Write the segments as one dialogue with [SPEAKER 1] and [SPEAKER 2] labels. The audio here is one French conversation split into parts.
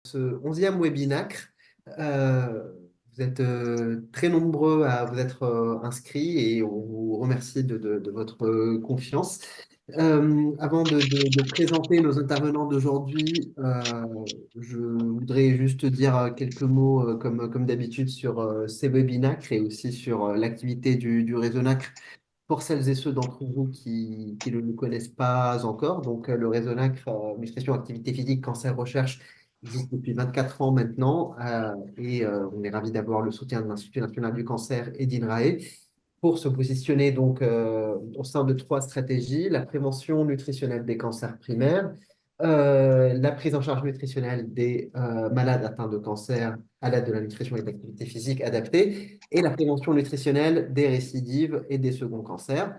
[SPEAKER 1] Ce 11e webinaire. Euh, Vous êtes très nombreux à vous être inscrits et on vous remercie de votre confiance. Avant de présenter nos intervenants d'aujourd'hui, je voudrais juste dire quelques mots, comme d'habitude, sur ces webinaires et aussi sur l'activité du réseau NACRE pour celles et ceux d'entre vous qui ne nous connaissent pas encore. Donc, le réseau NACRE, Nutrition, Activité Physique, Cancer, Recherche, existe depuis 24 ans maintenant et on est ravis d'avoir le soutien de l'Institut national du cancer et d'INRAE pour se positionner donc au sein de trois stratégies: la prévention nutritionnelle des cancers primaires, la prise en charge nutritionnelle des malades atteints de cancer à l'aide de la nutrition et de l'activité physique adaptée, et la prévention nutritionnelle des récidives et des seconds cancers,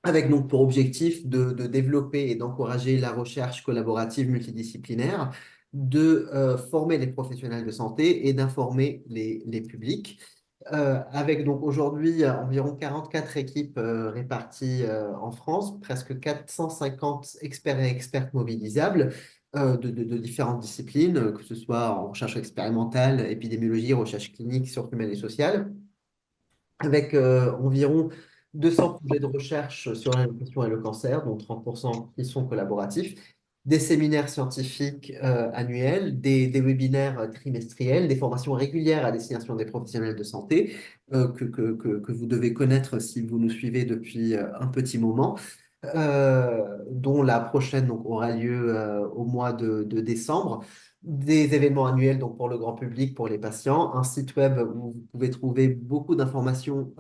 [SPEAKER 1] avec donc pour objectif de développer et d'encourager la recherche collaborative multidisciplinaire, de former les professionnels de santé et d'informer les publics. Avec donc aujourd'hui environ 44 équipes réparties en France, presque 450 experts et expertes mobilisables de différentes disciplines, que ce soit en recherche expérimentale, épidémiologie, recherche clinique, sciences humaines et sociales, avec environ 200 projets de recherche sur la nutrition et le cancer, dont 30% qui sont collaboratifs, des séminaires scientifiques annuels, des webinaires trimestriels, des formations régulières à destination des professionnels de santé que vous devez connaître si vous nous suivez depuis un petit moment, dont la prochaine donc, aura lieu au mois de décembre, des événements annuels donc pour le grand public, pour les patients, un site web où vous pouvez trouver beaucoup d'informations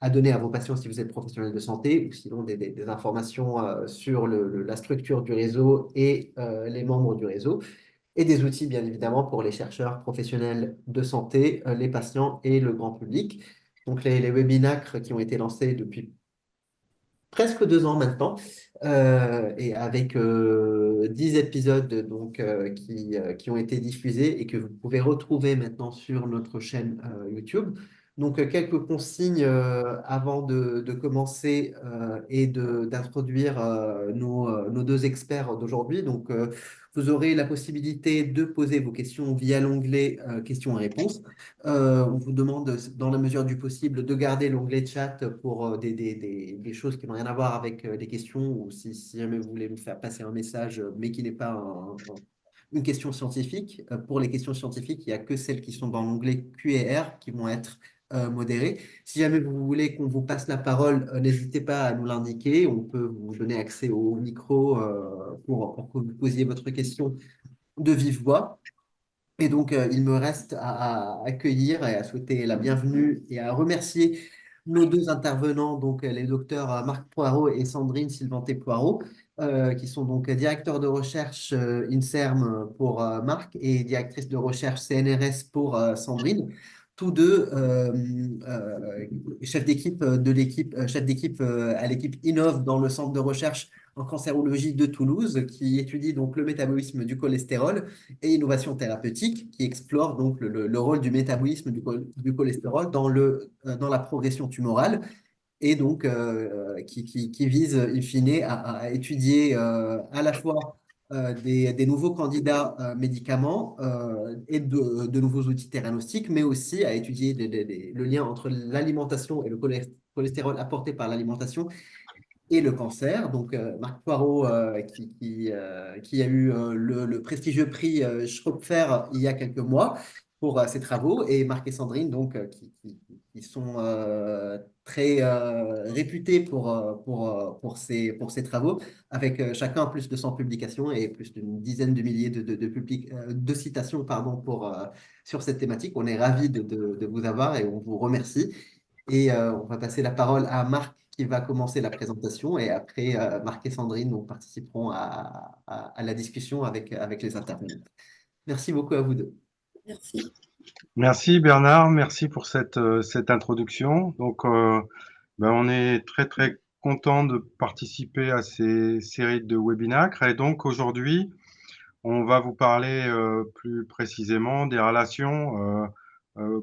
[SPEAKER 1] à donner à vos patients si vous êtes professionnel de santé, ou sinon des informations sur la structure du réseau et les membres du réseau, et des outils bien évidemment pour les chercheurs professionnels de santé, les patients et le grand public. Donc les webinacres qui ont été lancés depuis presque 2 ans maintenant, et avec 10 épisodes donc, qui ont été diffusés et que vous pouvez retrouver maintenant sur notre chaîne YouTube. Donc, quelques consignes avant de commencer et d'introduire nos deux experts d'aujourd'hui. Donc, vous aurez la possibilité de poser vos questions via l'onglet questions et réponses. On vous demande, dans la mesure du possible, de garder l'onglet chat pour des choses qui n'ont rien à voir avec les questions, ou si jamais vous voulez nous faire passer un message, mais qui n'est pas une question scientifique. Pour les questions scientifiques, il n'y a que celles qui sont dans l'onglet Q&R qui vont être modérées. Si jamais vous voulez qu'on vous passe la parole, n'hésitez pas à nous l'indiquer. On peut vous donner accès au micro pour que vous posiez votre question de vive voix. Et donc, il me reste à accueillir et à souhaiter la bienvenue et à remercier nos deux intervenants, donc les docteurs Marc Poirot et Sandrine Sylvanté-Poirot, qui sont donc directeurs de recherche INSERM pour Marc et directrice de recherche CNRS pour Sandrine. Tous deux chefs d'équipe chefs d'équipe à l'équipe Innov dans le centre de recherche en cancérologie de Toulouse, qui étudie donc le métabolisme du cholestérol, et innovation thérapeutique, qui explore donc le rôle du métabolisme du cholestérol dans la progression tumorale, et donc qui vise in fine à étudier à la fois des nouveaux candidats médicaments et de nouveaux outils théranostiques, mais aussi à étudier le lien entre l'alimentation et le cholestérol apporté par l'alimentation et le cancer. Donc, Marc Poirot, qui a eu le prestigieux prix Schroepfer il y a quelques mois pour ses travaux, et Marc et Sandrine, donc, qui sont très réputés pour ces travaux, avec chacun plus de 100 publications et plus d'une dizaine de milliers de citations pardon, sur cette thématique. On est ravis de vous avoir et on vous remercie. Et on va passer la parole à Marc qui va commencer la présentation, et après Marc et Sandrine nous participeront à la discussion avec les intervenants. Merci beaucoup à vous deux.
[SPEAKER 2] Merci.
[SPEAKER 3] Merci Bernard, merci pour cette introduction. Donc, on est très très content de participer à ces séries de webinacles. Et donc aujourd'hui, on va vous parler plus précisément des relations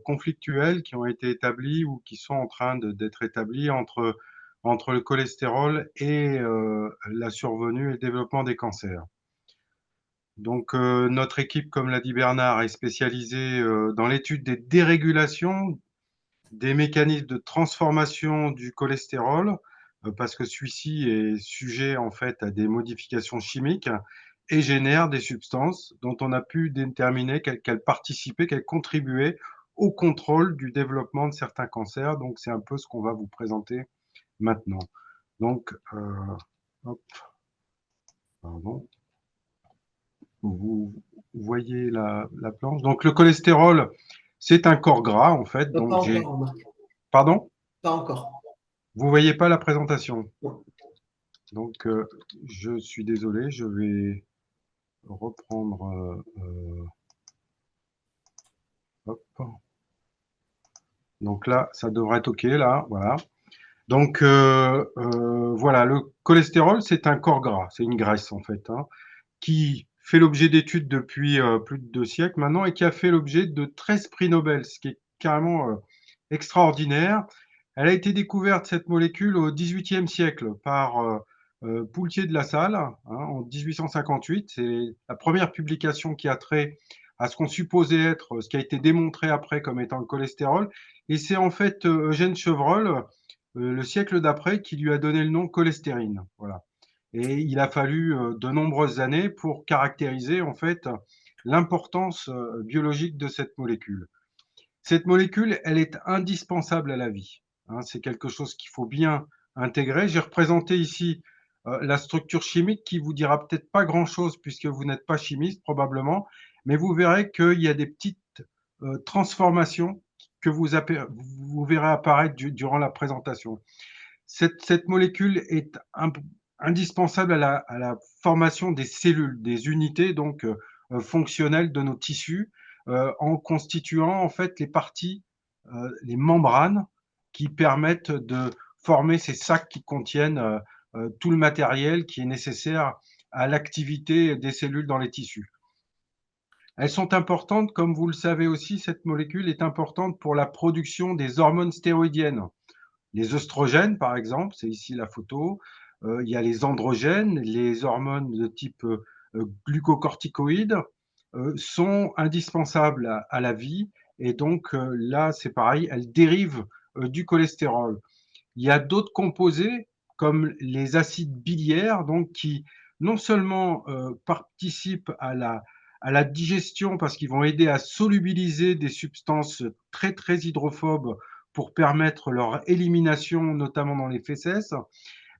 [SPEAKER 3] conflictuelles qui ont été établies ou qui sont en train d'être établies entre le cholestérol et la survenue et le développement des cancers. Donc, notre équipe, comme l'a dit Bernard, est spécialisée dans l'étude des dérégulations, des mécanismes de transformation du cholestérol, parce que celui-ci est sujet en fait à des modifications chimiques et génère des substances dont on a pu déterminer qu'elles participaient, qu'elles contribuaient au contrôle du développement de certains cancers. Donc, c'est un peu ce qu'on va vous présenter maintenant. Donc, hop, pardon. Vous voyez la planche. Donc, le cholestérol, c'est un corps gras, en fait.
[SPEAKER 1] Pas
[SPEAKER 3] Donc, j'ai.
[SPEAKER 1] encore, Marc.
[SPEAKER 3] Pardon?
[SPEAKER 1] Pas encore.
[SPEAKER 3] Vous voyez pas la présentation.
[SPEAKER 1] Non.
[SPEAKER 3] Donc, je suis désolé, je vais reprendre. Hop. Donc là, ça devrait être OK, là. Voilà. Donc, voilà, le cholestérol, c'est un corps gras. C'est une graisse, en fait, hein, qui fait l'objet d'études depuis plus de 2 siècles maintenant et qui a fait l'objet de 13 prix Nobel, ce qui est carrément extraordinaire. Elle a été découverte, cette molécule, au XVIIIe siècle par Poultier de la Salle, hein, en 1858. C'est la première publication qui a trait à ce qu'on supposait être, ce qui a été démontré après comme étant le cholestérol. Et c'est en fait Eugène Chevreul, le siècle d'après, qui lui a donné le nom cholestérine. Voilà. Et il a fallu de nombreuses années pour caractériser en fait l'importance biologique de cette molécule. Cette molécule, elle est indispensable à la vie, hein. C'est quelque chose qu'il faut bien intégrer. J'ai représenté ici la structure chimique qui vous dira peut-être pas grand-chose puisque vous n'êtes pas chimiste probablement, mais vous verrez qu'il y a des petites transformations que vous verrez apparaître durant la présentation. Cette molécule est indispensable à la formation des cellules, des unités donc fonctionnelles de nos tissus, en constituant en fait les parties, les membranes qui permettent de former ces sacs qui contiennent tout le matériel qui est nécessaire à l'activité des cellules dans les tissus. Elles sont importantes, comme vous le savez aussi, cette molécule est importante pour la production des hormones stéroïdiennes. Les œstrogènes, par exemple, c'est ici la photo. Il y a les androgènes, les hormones de type glucocorticoïdes sont indispensables à la vie. Et donc là, c'est pareil, elles dérivent du cholestérol. Il y a d'autres composés comme les acides biliaires, donc qui non seulement participent à la digestion parce qu'ils vont aider à solubiliser des substances très très hydrophobes pour permettre leur élimination, notamment dans les fesses,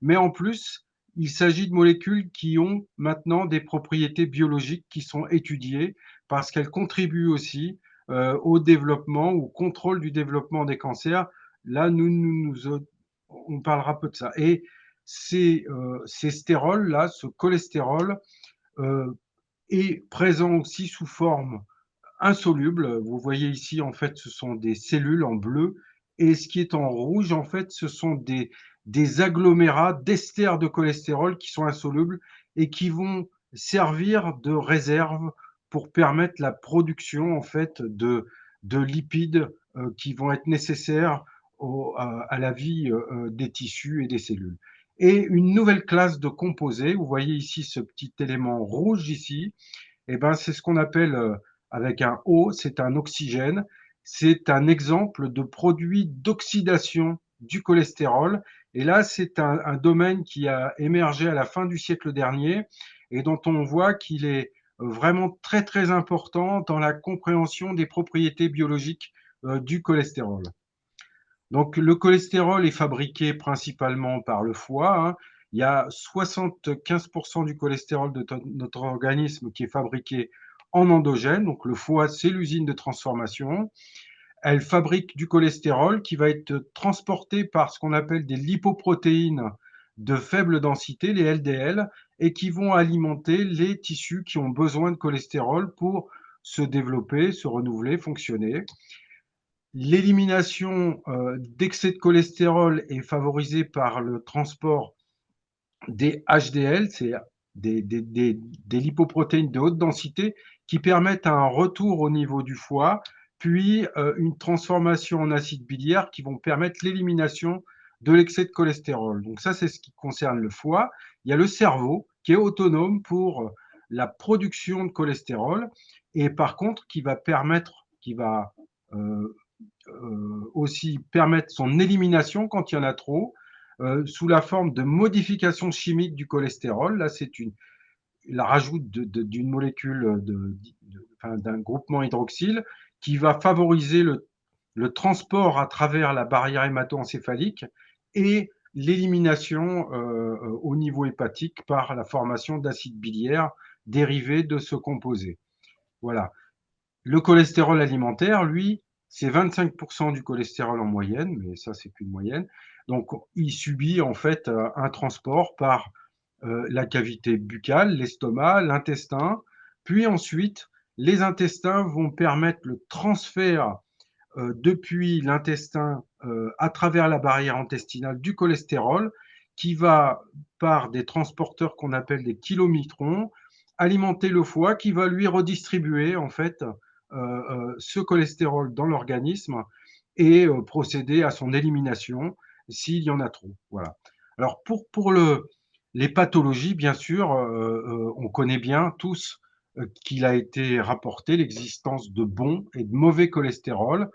[SPEAKER 3] mais en plus, il s'agit de molécules qui ont maintenant des propriétés biologiques qui sont étudiées parce qu'elles contribuent aussi au développement ou au contrôle du développement des cancers. Là, on parlera peu de ça. Et ces stérols-là, ce cholestérol, euh, est présent aussi sous forme insoluble. Vous voyez ici, en fait, ce sont des cellules en bleu. Et ce qui est en rouge, en fait, ce sont des agglomérats d'esters de cholestérol qui sont insolubles et qui vont servir de réserve pour permettre la production, en fait, de lipides qui vont être nécessaires à la vie des tissus et des cellules. Et une nouvelle classe de composés, vous voyez ici ce petit élément rouge ici, eh ben, c'est ce qu'on appelle, avec un O, c'est un oxygène. C'est un exemple de produit d'oxydation du cholestérol. Et là, c'est un domaine qui a émergé à la fin du siècle dernier et dont on voit qu'il est vraiment très, très important dans la compréhension des propriétés biologiques du cholestérol. Donc, le cholestérol est fabriqué principalement par le foie, hein. Il y a 75% du cholestérol de notre organisme qui est fabriqué en endogène. Donc, le foie, c'est l'usine de transformation. Elle fabrique du cholestérol qui va être transporté par ce qu'on appelle des lipoprotéines de faible densité, les LDL, et qui vont alimenter les tissus qui ont besoin de cholestérol pour se développer, se renouveler, fonctionner. L'élimination d'excès de cholestérol est favorisée par le transport des HDL, c'est des lipoprotéines de haute densité qui permettent un retour au niveau du foie, puis une transformation en acide biliaire qui vont permettre l'élimination de l'excès de cholestérol. Donc ça, c'est ce qui concerne le foie. Il y a le cerveau qui est autonome pour la production de cholestérol et par contre qui va aussi permettre son élimination quand il y en a trop, sous la forme de modification chimique du cholestérol. Là, c'est la rajoute d'une molécule enfin, d'un groupement hydroxyle qui va favoriser le transport à travers la barrière hémato-encéphalique et l'élimination au niveau hépatique par la formation d'acides biliaires dérivés de ce composé. Voilà. Le cholestérol alimentaire, lui, c'est 25% du cholestérol en moyenne, mais ça, c'est qu'une moyenne. Donc, il subit en fait un transport par la cavité buccale, l'estomac, l'intestin. Puis ensuite, les intestins vont permettre le transfert depuis l'intestin à travers la barrière intestinale du cholestérol qui va, par des transporteurs qu'on appelle des kilomitrons, alimenter le foie qui va lui redistribuer en fait ce cholestérol dans l'organisme et procéder à son élimination s'il y en a trop. Voilà. Alors pour les pathologies, bien sûr, on connaît bien tous qu'il a été rapporté l'existence de bon et de mauvais cholestérol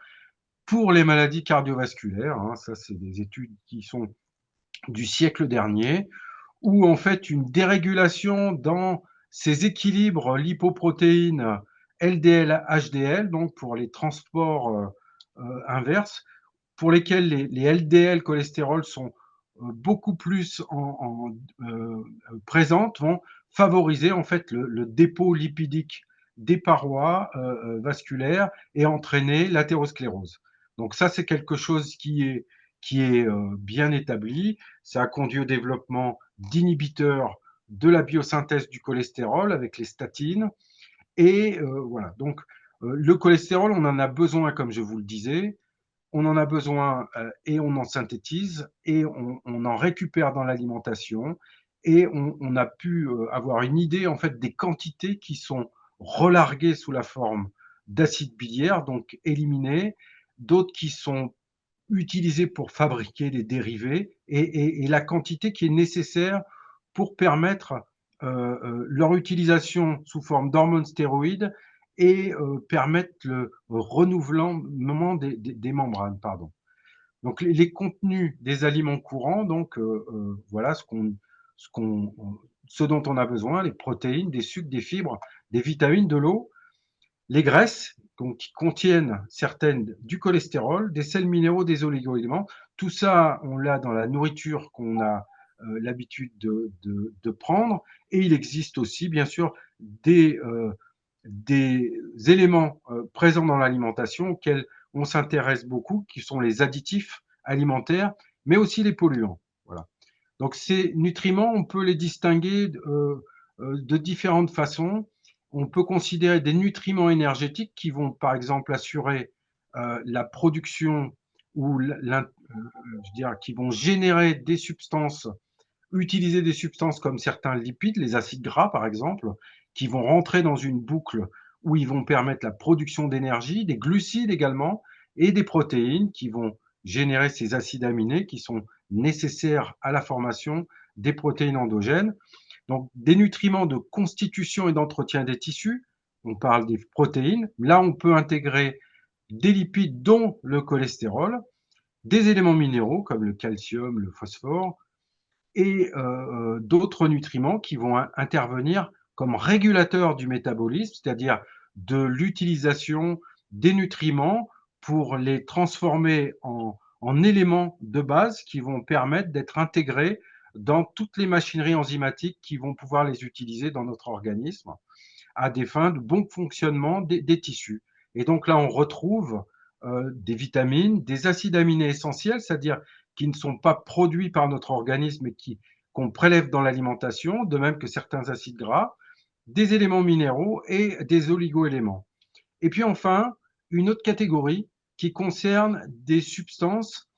[SPEAKER 3] pour les maladies cardiovasculaires. Hein, ça, c'est des études qui sont du siècle dernier, où en fait une dérégulation dans ces équilibres lipoprotéines LDL-HDL, donc pour les transports inverses, pour lesquels les LDL cholestérol sont beaucoup plus présentes, vont favoriser en fait le dépôt lipidique des parois vasculaires et entraîner l'athérosclérose. Donc ça, c'est quelque chose qui est bien établi. Ça a conduit au développement d'inhibiteurs de la biosynthèse du cholestérol avec les statines. Et voilà, donc le cholestérol, on en a besoin, comme je vous le disais, on en a besoin et on en synthétise et on en récupère dans l'alimentation et on a pu avoir une idée en fait des quantités qui sont relarguées sous la forme d'acides biliaires, donc éliminés, d'autres qui sont utilisés pour fabriquer des dérivés et la quantité qui est nécessaire pour permettre leur utilisation sous forme d'hormones stéroïdes et permettre le renouvellement des membranes. Pardon. Donc les contenus des aliments courants, donc voilà ce, qu'on, ce dont on a besoin, les protéines, des sucres, des fibres, des vitamines, de l'eau, les graisses donc, qui contiennent certaines du cholestérol, des sels minéraux, des oligo-éléments. Tout ça, on l'a dans la nourriture qu'on a l'habitude de prendre. Et il existe aussi, bien sûr, des éléments présents dans l'alimentation auxquels on s'intéresse beaucoup, qui sont les additifs alimentaires, mais aussi les polluants. Voilà. Donc ces nutriments, on peut les distinguer de différentes façons. On peut considérer des nutriments énergétiques qui vont, par exemple, assurer la production ou je dirais, qui vont générer des substances, utiliser des substances comme certains lipides, les acides gras, par exemple, qui vont rentrer dans une boucle où ils vont permettre la production d'énergie, des glucides également, et des protéines qui vont générer ces acides aminés qui sont nécessaires à la formation des protéines endogènes. Donc, des nutriments de constitution et d'entretien des tissus, on parle des protéines. Là, on peut intégrer des lipides, dont le cholestérol, des éléments minéraux comme le calcium, le phosphore, et d'autres nutriments qui vont intervenir comme régulateurs du métabolisme, c'est-à-dire de l'utilisation des nutriments pour les transformer en éléments de base qui vont permettre d'être intégrés dans toutes les machineries enzymatiques qui vont pouvoir les utiliser dans notre organisme à des fins de bon fonctionnement des tissus. Et donc là, on retrouve des vitamines, des acides aminés essentiels, c'est-à-dire qui ne sont pas produits par notre organisme et qu'on prélève dans l'alimentation, de même que certains acides gras, des éléments minéraux et des oligo-éléments. Et puis enfin, une autre catégorie qui concerne des substances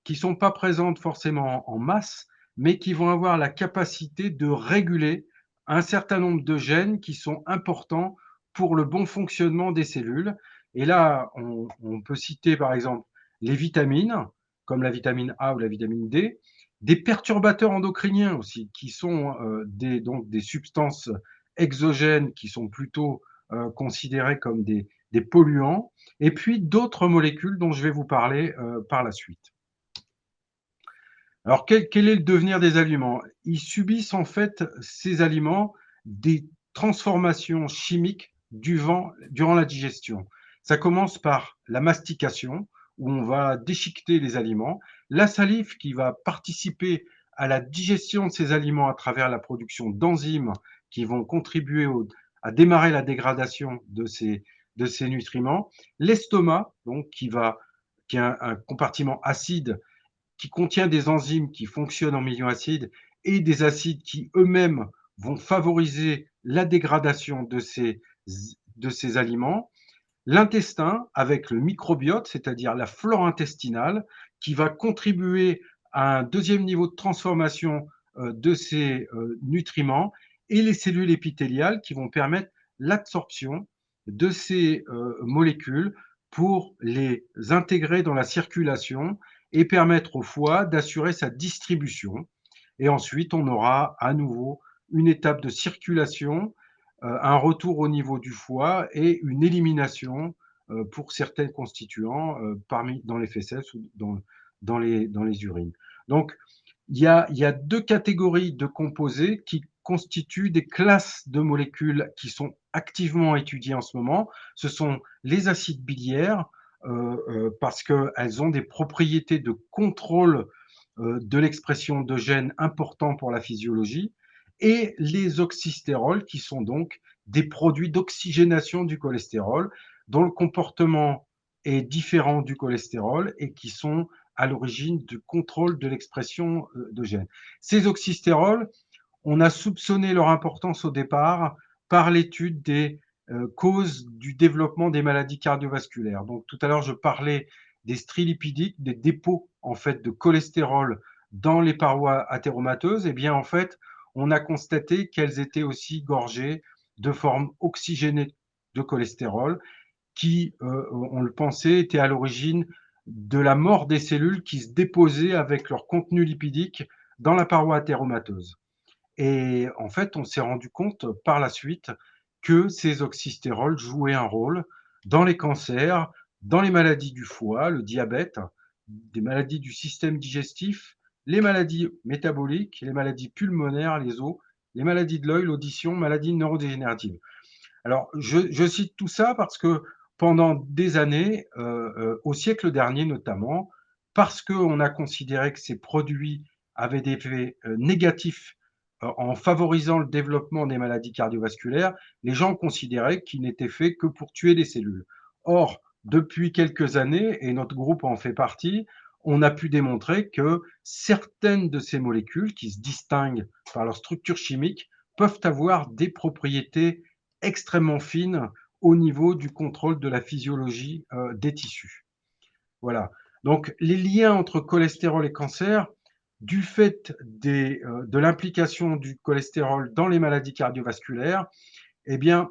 [SPEAKER 3] qui ne sont pas présentes forcément en masse, mais qui vont avoir la capacité de réguler un certain nombre de gènes qui sont importants pour le bon fonctionnement des cellules. Et là, on peut citer par exemple les vitamines, comme la vitamine A ou la vitamine D, des perturbateurs endocriniens aussi, qui sont donc des substances exogènes qui sont plutôt considérés comme des polluants, et puis d'autres molécules dont je vais vous parler par la suite. Alors, quel est le devenir des aliments? Ils subissent en fait, ces aliments, des transformations chimiques durant la digestion. Ça commence par la mastication, où on va déchiqueter les aliments, la salive qui va participer à la digestion de ces aliments à travers la production d'enzymes qui vont contribuer à démarrer la dégradation de ces nutriments, l'estomac, donc qui est un compartiment acide qui contient des enzymes qui fonctionnent en milieu acide et des acides qui eux-mêmes vont favoriser la dégradation de ces aliments. L'intestin, avec le microbiote, c'est-à-dire la flore intestinale, qui va contribuer à un deuxième niveau de transformation de ces nutriments, et les cellules épithéliales qui vont permettre l'absorption de ces molécules pour les intégrer dans la circulation et permettre au foie d'assurer sa distribution. Et ensuite, on aura à nouveau une étape de circulation, un retour au niveau du foie et une élimination pour certains constituants dans les fesses ou dans les urines. Donc, il y a deux catégories de composés qui constituent des classes de molécules qui sont activement étudiées en ce moment. Ce sont les acides biliaires, parce qu'elles ont des propriétés de contrôle de l'expression de gènes importants pour la physiologie, et les oxystérols, qui sont donc des produits d'oxygénation du cholestérol, dont le comportement est différent du cholestérol et qui sont à l'origine du contrôle de l'expression de gènes. Ces oxystérols, on a soupçonné leur importance au départ par l'étude des causes du développement des maladies cardiovasculaires. Donc tout à l'heure, je parlais des stries lipidiques, des dépôts en fait de cholestérol dans les parois athéromateuses. Et bien en fait, on a constaté qu'elles étaient aussi gorgées de formes oxygénées de cholestérol qui, on le pensait, étaient à l'origine de la mort des cellules qui se déposaient avec leur contenu lipidique dans la paroi athéromateuse. Et en fait, on s'est rendu compte par la suite que ces oxystérols jouaient un rôle dans les cancers, dans les maladies du foie, le diabète, des maladies du système digestif, les maladies métaboliques, les maladies pulmonaires, les os, les maladies de l'œil, l'audition, maladies neurodégénératives. Alors, je cite tout ça parce que pendant des années, au siècle dernier notamment, parce qu'on a considéré que ces produits avaient des effets négatifs en favorisant le développement des maladies cardiovasculaires, les gens considéraient qu'ils n'étaient faits que pour tuer des cellules. Or, depuis quelques années, et notre groupe en fait partie, on a pu démontrer que certaines de ces molécules, qui se distinguent par leur structure chimique, peuvent avoir des propriétés extrêmement fines au niveau du contrôle de la physiologie des tissus. Voilà. Donc, les liens entre cholestérol et cancer, du fait de l'implication du cholestérol dans les maladies cardiovasculaires, eh bien,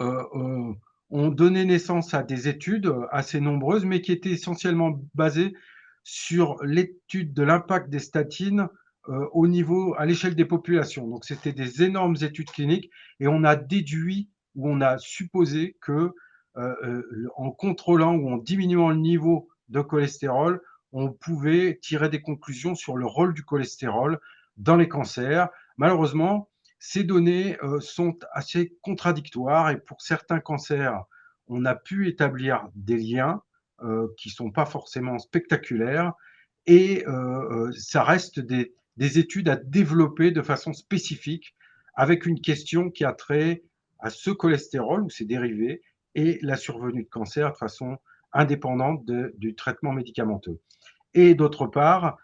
[SPEAKER 3] ont donné naissance à des études assez nombreuses, mais qui étaient essentiellement basées sur l'étude de l'impact des statines à l'échelle des populations. Donc, c'était des énormes études cliniques et on a déduit ou on a supposé que en contrôlant ou en diminuant le niveau de cholestérol, on pouvait tirer des conclusions sur le rôle du cholestérol dans les cancers. Malheureusement, ces données sont assez contradictoires et pour certains cancers, on a pu établir des liens qui ne sont pas forcément spectaculaires et ça reste des études à développer de façon spécifique avec une question qui a trait à ce cholestérol ou ses dérivés et la survenue de cancer de façon indépendante du traitement médicamenteux. Et d'autre part,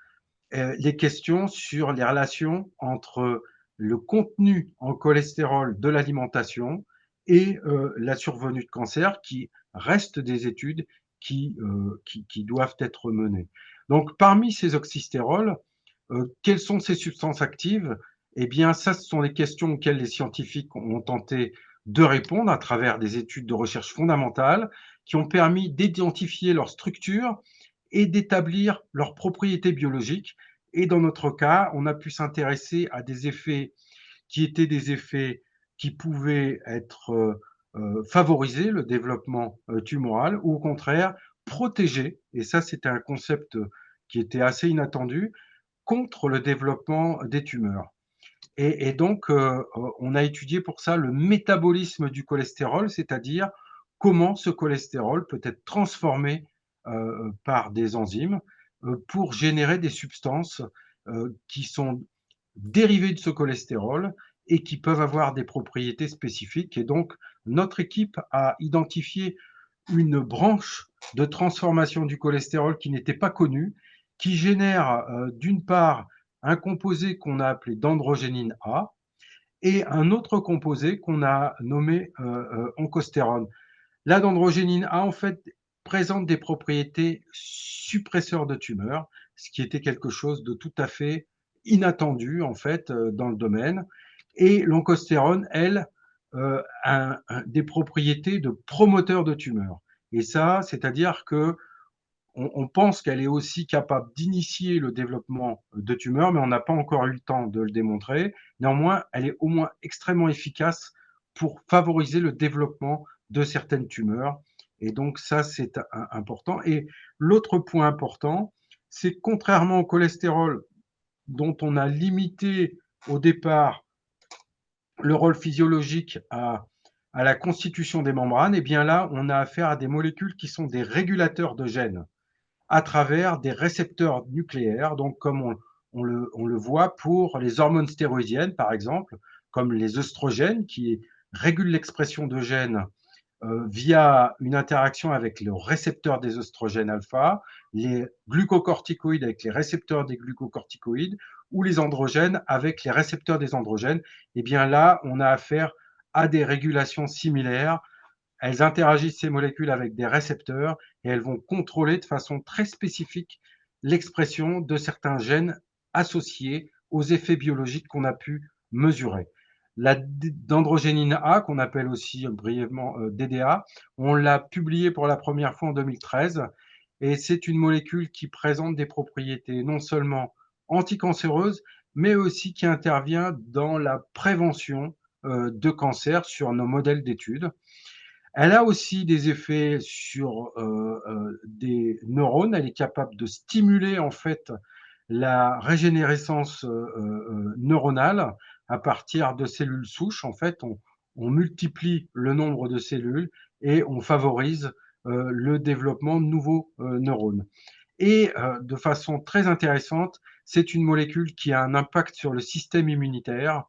[SPEAKER 3] les questions sur les relations entre le contenu en cholestérol de l'alimentation et la survenue de cancer, qui restent des études qui doivent être menées. Donc, parmi ces oxystérols, quelles sont ces substances actives? Eh bien, ça, ce sont des questions auxquelles les scientifiques ont tenté de répondre à travers des études de recherche fondamentale qui ont permis d'identifier leur structure et d'établir leurs propriétés biologiques. Et dans notre cas, on a pu s'intéresser à des effets qui étaient des effets qui pouvaient favoriser le développement tumoral ou au contraire protéger, et ça c'était un concept qui était assez inattendu, contre le développement des tumeurs. Et donc, on a étudié pour ça le métabolisme du cholestérol, c'est-à-dire comment ce cholestérol peut être transformé par des enzymes pour générer des substances qui sont dérivées de ce cholestérol et qui peuvent avoir des propriétés spécifiques. Et donc, notre équipe a identifié une branche de transformation du cholestérol qui n'était pas connue, qui génère d'une part un composé qu'on a appelé dendrogénine A et un autre composé qu'on a nommé oncostérone. La dendrogénine A, en fait, présente des propriétés suppresseurs de tumeurs, ce qui était quelque chose de tout à fait inattendu, en fait, dans le domaine. Et l'oncostérone, elle, des propriétés de promoteur de tumeurs. Et ça, c'est-à-dire que on pense qu'elle est aussi capable d'initier le développement de tumeurs, mais on n'a pas encore eu le temps de le démontrer. Néanmoins, elle est au moins extrêmement efficace pour favoriser le développement de certaines tumeurs. Et donc ça, c'est important. Et l'autre point important, c'est contrairement au cholestérol dont on a limité au départ le rôle physiologique à la constitution des membranes, et bien là, on a affaire à des molécules qui sont des régulateurs de gènes à travers des récepteurs nucléaires, donc comme on le voit pour les hormones stéroïdiennes, par exemple, comme les œstrogènes qui régulent l'expression de gènes via une interaction avec le récepteur des œstrogènes alpha, les glucocorticoïdes avec les récepteurs des glucocorticoïdes ou les androgènes avec les récepteurs des androgènes. Et bien là, on a affaire à des régulations similaires. Elles interagissent ces molécules avec des récepteurs et elles vont contrôler de façon très spécifique l'expression de certains gènes associés aux effets biologiques qu'on a pu mesurer. La dendrogénine A, qu'on appelle aussi brièvement DDA, on l'a publié pour la première fois en 2013 et c'est une molécule qui présente des propriétés non seulement anticancéreuses, mais aussi qui intervient dans la prévention de cancer sur nos modèles d'études. Elle a aussi des effets sur des neurones. Elle est capable de stimuler en fait la régénérescence neuronale à partir de cellules souches. En fait, on multiplie le nombre de cellules et on favorise le développement de nouveaux neurones. Et de façon très intéressante, c'est une molécule qui a un impact sur le système immunitaire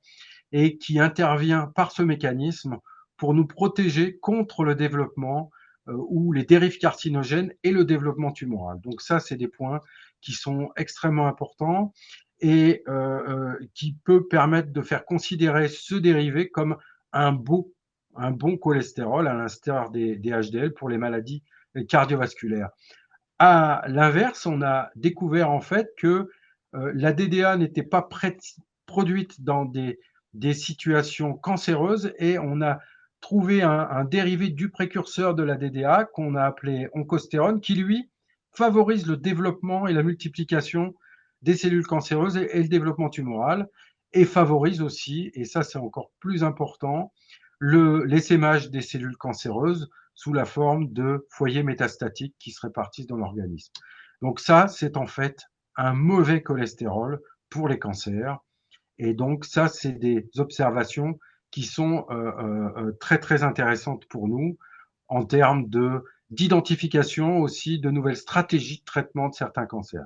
[SPEAKER 3] et qui intervient par ce mécanisme pour nous protéger contre le développement ou les dérives carcinogènes et le développement tumoral. Donc ça, c'est des points qui sont extrêmement importants et qui peut permettre de faire considérer ce dérivé comme un bon cholestérol, à l'instar des HDL pour les maladies cardiovasculaires. À l'inverse, on a découvert en fait que la DDA n'était pas produite dans des situations cancéreuses et on a trouvé un dérivé du précurseur de la DDA qu'on a appelé oncostérone qui, lui, favorise le développement et la multiplication des cellules cancéreuses et le développement tumoral et favorise aussi, et ça c'est encore plus important, l'essaimage des cellules cancéreuses sous la forme de foyers métastatiques qui se répartissent dans l'organisme. Donc ça, c'est en fait un mauvais cholestérol pour les cancers. Et donc ça, c'est des observations qui sont très très intéressantes pour nous en termes d'identification aussi de nouvelles stratégies de traitement de certains cancers.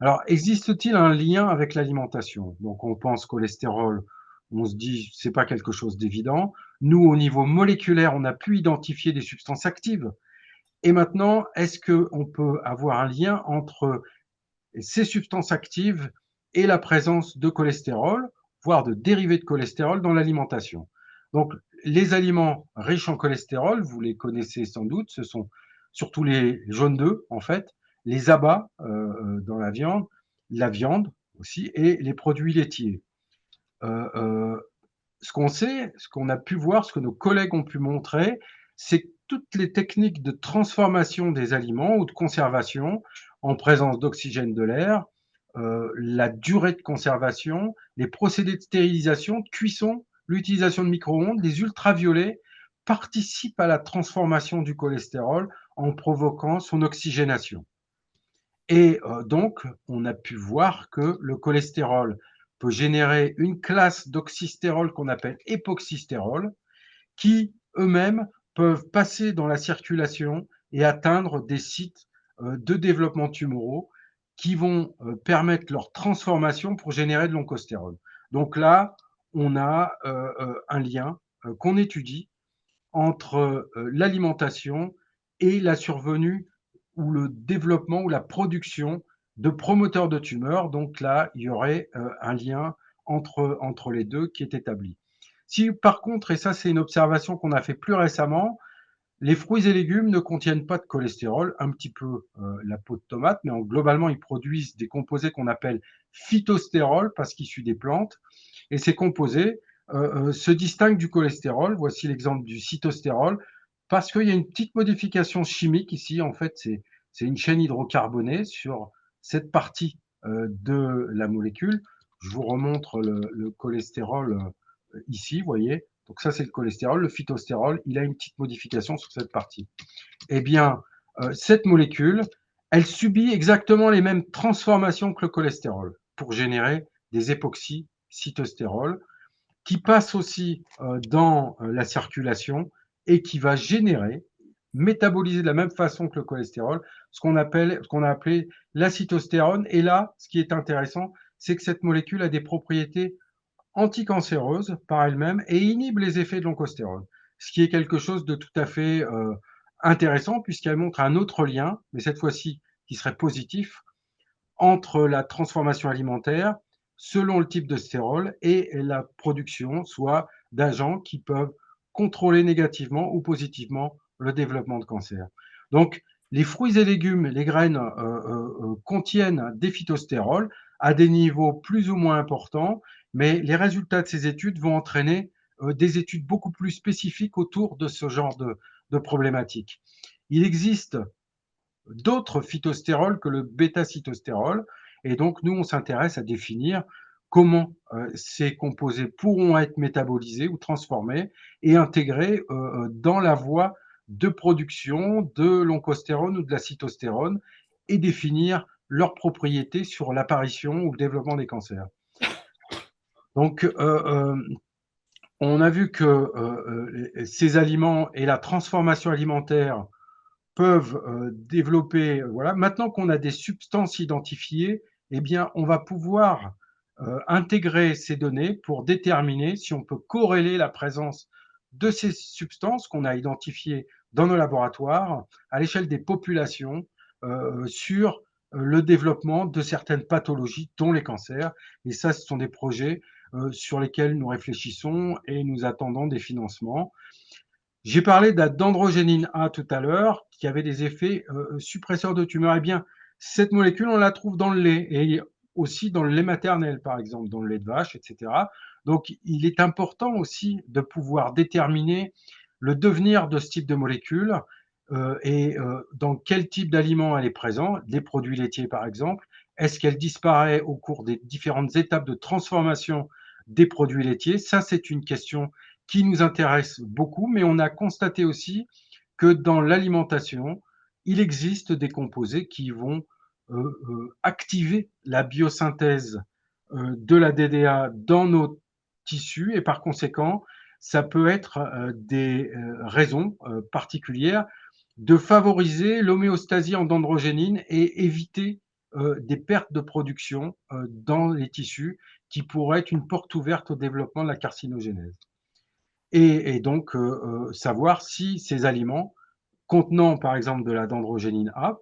[SPEAKER 3] Alors, existe-t-il un lien avec l'alimentation? Donc, on pense cholestérol, on se dit c'est pas quelque chose d'évident. Nous, au niveau moléculaire, on a pu identifier des substances actives. Et maintenant, est-ce qu'on peut avoir un lien entre ces substances actives et la présence de cholestérol, voire de dérivés de cholestérol dans l'alimentation? Donc, les aliments riches en cholestérol, vous les connaissez sans doute, ce sont surtout les jaunes d'œufs, en fait, les abats dans la viande aussi, et les produits laitiers. Euh, euh, Ce qu'on sait, ce qu'on a pu voir, ce que nos collègues ont pu montrer, c'est que toutes les techniques de transformation des aliments ou de conservation en présence d'oxygène de l'air, la durée de conservation, les procédés de stérilisation, de cuisson l'utilisation de micro-ondes, les ultraviolets participent à la transformation du cholestérol en provoquant son oxygénation. Et donc, on a pu voir que le cholestérol peut générer une classe d'oxystérol qu'on appelle époxystérol, qui eux-mêmes peuvent passer dans la circulation et atteindre des sites de développement tumoraux qui vont permettre leur transformation pour générer de l'oncostérol. Donc là, on a un lien qu'on étudie entre l'alimentation et la survenue ou le développement ou la production de promoteurs de tumeurs. Donc là, il y aurait un lien entre les deux qui est établi. Si par contre, et ça c'est une observation qu'on a fait plus récemment, les fruits et légumes ne contiennent pas de cholestérol, un petit peu la peau de tomate, mais globalement ils produisent des composés qu'on appelle phytostérols parce qu'issus des plantes, et ces composés se distinguent du cholestérol. Voici l'exemple du cytostérol, parce qu'il y a une petite modification chimique ici, en fait c'est une chaîne hydrocarbonée sur cette partie de la molécule. Je vous remontre le cholestérol ici, vous voyez. Donc ça, c'est le cholestérol. Le phytostérol, il a une petite modification sur cette partie. Eh bien, cette molécule, elle subit exactement les mêmes transformations que le cholestérol pour générer des époxycytostérols qui passent aussi dans la circulation et qui va générer, métaboliser de la même façon que le cholestérol, ce qu'on a appelé l'acétostérone. Et là, ce qui est intéressant, c'est que cette molécule a des propriétés anticancéreuse par elle-même et inhibe les effets de l'oncostérol, ce qui est quelque chose de tout à fait intéressant puisqu'elle montre un autre lien, mais cette fois-ci qui serait positif, entre la transformation alimentaire selon le type de stérol et la production, soit d'agents qui peuvent contrôler négativement ou positivement le développement de cancer. Donc, les fruits et légumes, les graines contiennent des phytostérols à des niveaux plus ou moins importants, mais les résultats de ces études vont entraîner des études beaucoup plus spécifiques autour de ce genre de problématiques. Il existe d'autres phytostérols que le bêta-cytostérol. Et donc, nous, on s'intéresse à définir comment ces composés pourront être métabolisés ou transformés et intégrés dans la voie de production de l'oncostérone ou de la cytostérone et définir leurs propriétés sur l'apparition ou le développement des cancers. Donc, on a vu que ces aliments et la transformation alimentaire peuvent développer. Voilà. Maintenant qu'on a des substances identifiées, eh bien, on va pouvoir intégrer ces données pour déterminer si on peut corréler la présence de ces substances qu'on a identifiées dans nos laboratoires à l'échelle des populations sur le développement de certaines pathologies, dont les cancers. Et ça, ce sont des projets sur lesquels nous réfléchissons et nous attendons des financements. J'ai parlé d'androgénine A tout à l'heure, qui avait des effets suppresseurs de tumeurs. Eh bien, cette molécule, on la trouve dans le lait et aussi dans le lait maternel, par exemple, dans le lait de vache, etc. Donc, il est important aussi de pouvoir déterminer le devenir de ce type de molécule et dans quel type d'aliment elle est présente, les produits laitiers, par exemple. Est-ce qu'elle disparaît au cours des différentes étapes de transformation des produits laitiers? Ça, c'est une question qui nous intéresse beaucoup, mais on a constaté aussi que dans l'alimentation, il existe des composés qui vont activer la biosynthèse de la DDA dans nos tissus et par conséquent, ça peut être des raisons particulières de favoriser l'homéostasie en dendrogénine et éviter des pertes de production dans les tissus qui pourraient être une porte ouverte au développement de la carcinogénèse et donc savoir si ces aliments contenant par exemple de la dendrogénine A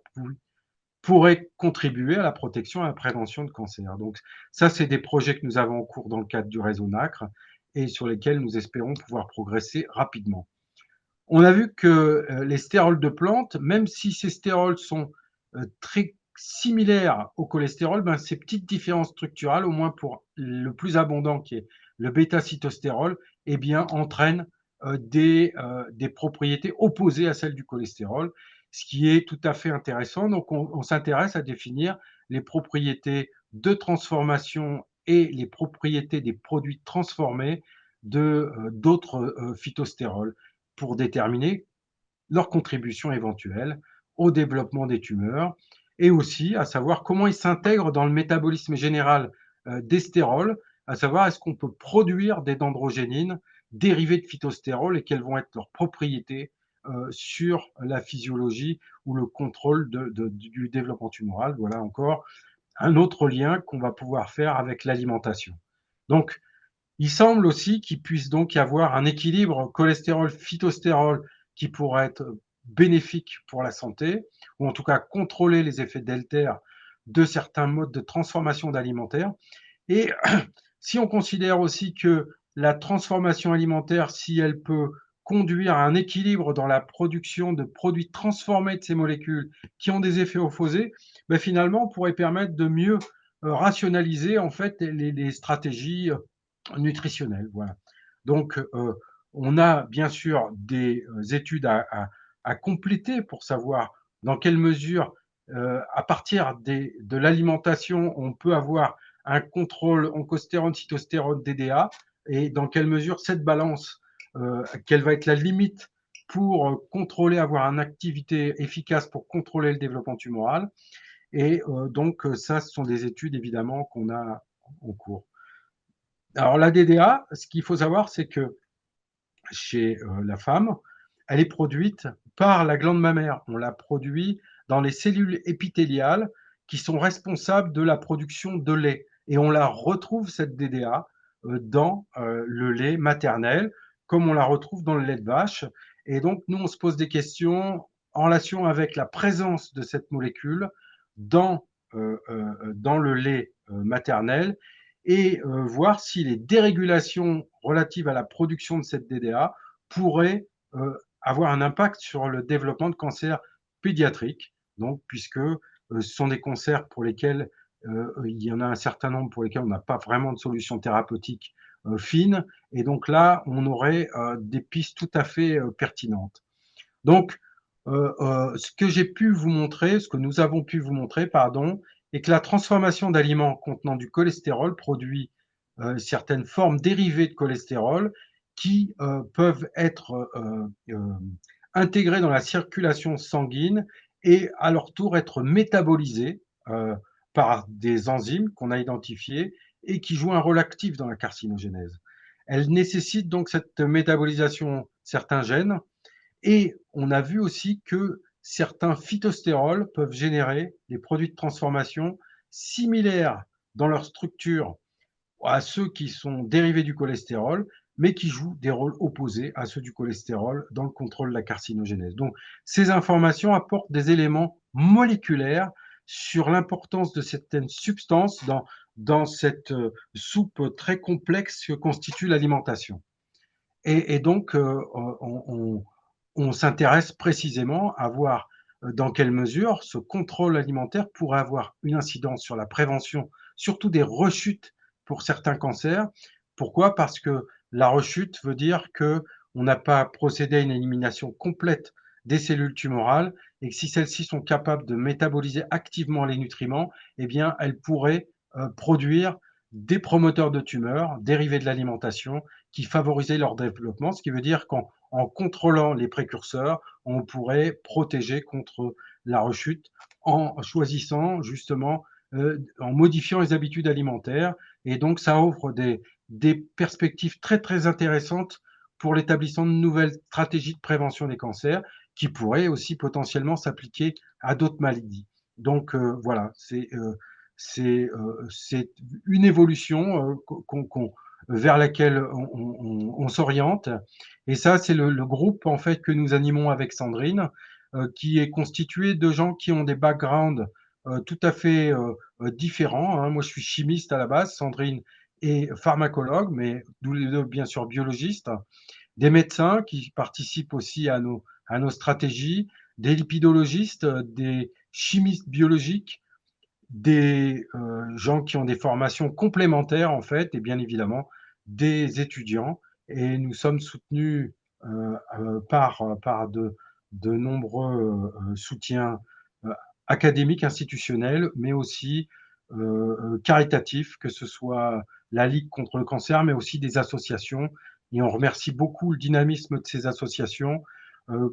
[SPEAKER 3] pourraient contribuer à la protection et à la prévention de cancer. Donc ça, c'est des projets que nous avons en cours dans le cadre du réseau NACRE et sur lesquels nous espérons pouvoir progresser rapidement. On a vu que les stérols de plantes, même si ces stérols sont très similaires au cholestérol, ben, ces petites différences structurales, au moins pour le plus abondant qui est le bêta-cytostérol, eh bien, entraînent des propriétés opposées à celles du cholestérol, ce qui est tout à fait intéressant. Donc, on s'intéresse à définir les propriétés de transformation et les propriétés des produits transformés d'autres phytostérols pour déterminer leur contribution éventuelle au développement des tumeurs et aussi à savoir comment ils s'intègrent dans le métabolisme général des stérols, à savoir est-ce qu'on peut produire des dendrogénines dérivées de phytostérols et quelles vont être leurs propriétés sur la physiologie ou le contrôle du développement tumoral. Voilà encore un autre lien qu'on va pouvoir faire avec l'alimentation. Donc, il semble aussi qu'il puisse donc y avoir un équilibre cholestérol-phytostérol qui pourrait être bénéfique pour la santé, ou en tout cas contrôler les effets délétères de certains modes de transformation d'alimentaire. Et si on considère aussi que la transformation alimentaire, si elle peut conduire à un équilibre dans la production de produits transformés de ces molécules qui ont des effets opposés, ben finalement, on pourrait permettre de mieux rationaliser en fait les stratégies nutritionnelles. Voilà. Donc, on a bien sûr des études à compléter pour savoir dans quelle mesure, à partir de l'alimentation, on peut avoir un contrôle oncostérone, cytostérone, DDA, et dans quelle mesure cette balance, quelle va être la limite pour contrôler, avoir une activité efficace pour contrôler le développement tumoral. Et donc, ça, ce sont des études évidemment qu'on a en cours. Alors, la DDA, ce qu'il faut savoir, c'est que chez la femme, elle est produite par la glande mammaire. On la produit dans les cellules épithéliales qui sont responsables de la production de lait. Et on la retrouve, cette DDA, dans le lait maternel, comme on la retrouve dans le lait de vache. Et donc, nous, on se pose des questions en relation avec la présence de cette molécule dans le lait maternel et voir si les dérégulations relatives à la production de cette DDA pourraient avoir un impact sur le développement de cancers pédiatriques, donc, puisque ce sont des cancers pour lesquels il y en a un certain nombre pour lesquels on n'a pas vraiment de solution thérapeutique fine, et donc là, on aurait des pistes tout à fait pertinentes. Donc, ce que j'ai pu vous montrer, ce que nous avons pu vous montrer, pardon, est que la transformation d'aliments contenant du cholestérol produit certaines formes dérivées de cholestérol qui peuvent être intégrées dans la circulation sanguine et à leur tour être métabolisées par des enzymes qu'on a identifiées et qui jouent un rôle actif dans la carcinogénèse. Elles nécessitent donc cette métabolisation certains gènes et on a vu aussi que certains phytostérols peuvent générer des produits de transformation similaires dans leur structure à ceux qui sont dérivés du cholestérol, mais qui jouent des rôles opposés à ceux du cholestérol dans le contrôle de la carcinogénèse. Donc, ces informations apportent des éléments moléculaires sur l'importance de certaines substances dans cette soupe très complexe que constitue l'alimentation. Et donc, on s'intéresse précisément à voir dans quelle mesure ce contrôle alimentaire pourrait avoir une incidence sur la prévention, surtout des rechutes pour certains cancers. Pourquoi? Parce que la rechute veut dire que on n'a pas procédé à une élimination complète des cellules tumorales et que si celles-ci sont capables de métaboliser activement les nutriments, eh bien, elles pourraient produire des promoteurs de tumeurs dérivés de l'alimentation qui favorisaient leur développement, ce qui veut dire qu'en contrôlant les précurseurs, on pourrait protéger contre la rechute en choisissant justement, en modifiant les habitudes alimentaires. Et donc, ça offre des perspectives très, très intéressantes pour l'établissement de nouvelles stratégies de prévention des cancers qui pourraient aussi potentiellement s'appliquer à d'autres maladies. Donc, voilà, c'est une évolution vers laquelle on s'oriente. Et ça, c'est le groupe en fait que nous animons avec Sandrine, qui est constitué de gens qui ont des backgrounds tout à fait différents. Hein. Moi, je suis chimiste à la base, Sandrine est pharmacologue, mais nous les deux, bien sûr, biologistes. Des médecins qui participent aussi à nos stratégies, des lipidologistes, des chimistes biologiques, des gens qui ont des formations complémentaires en fait, et bien évidemment des étudiants. Et nous sommes soutenus par de nombreux soutiens académiques, institutionnels, mais aussi caritatifs, que ce soit la Ligue contre le cancer, mais aussi des associations Et on remercie beaucoup le dynamisme de ces associations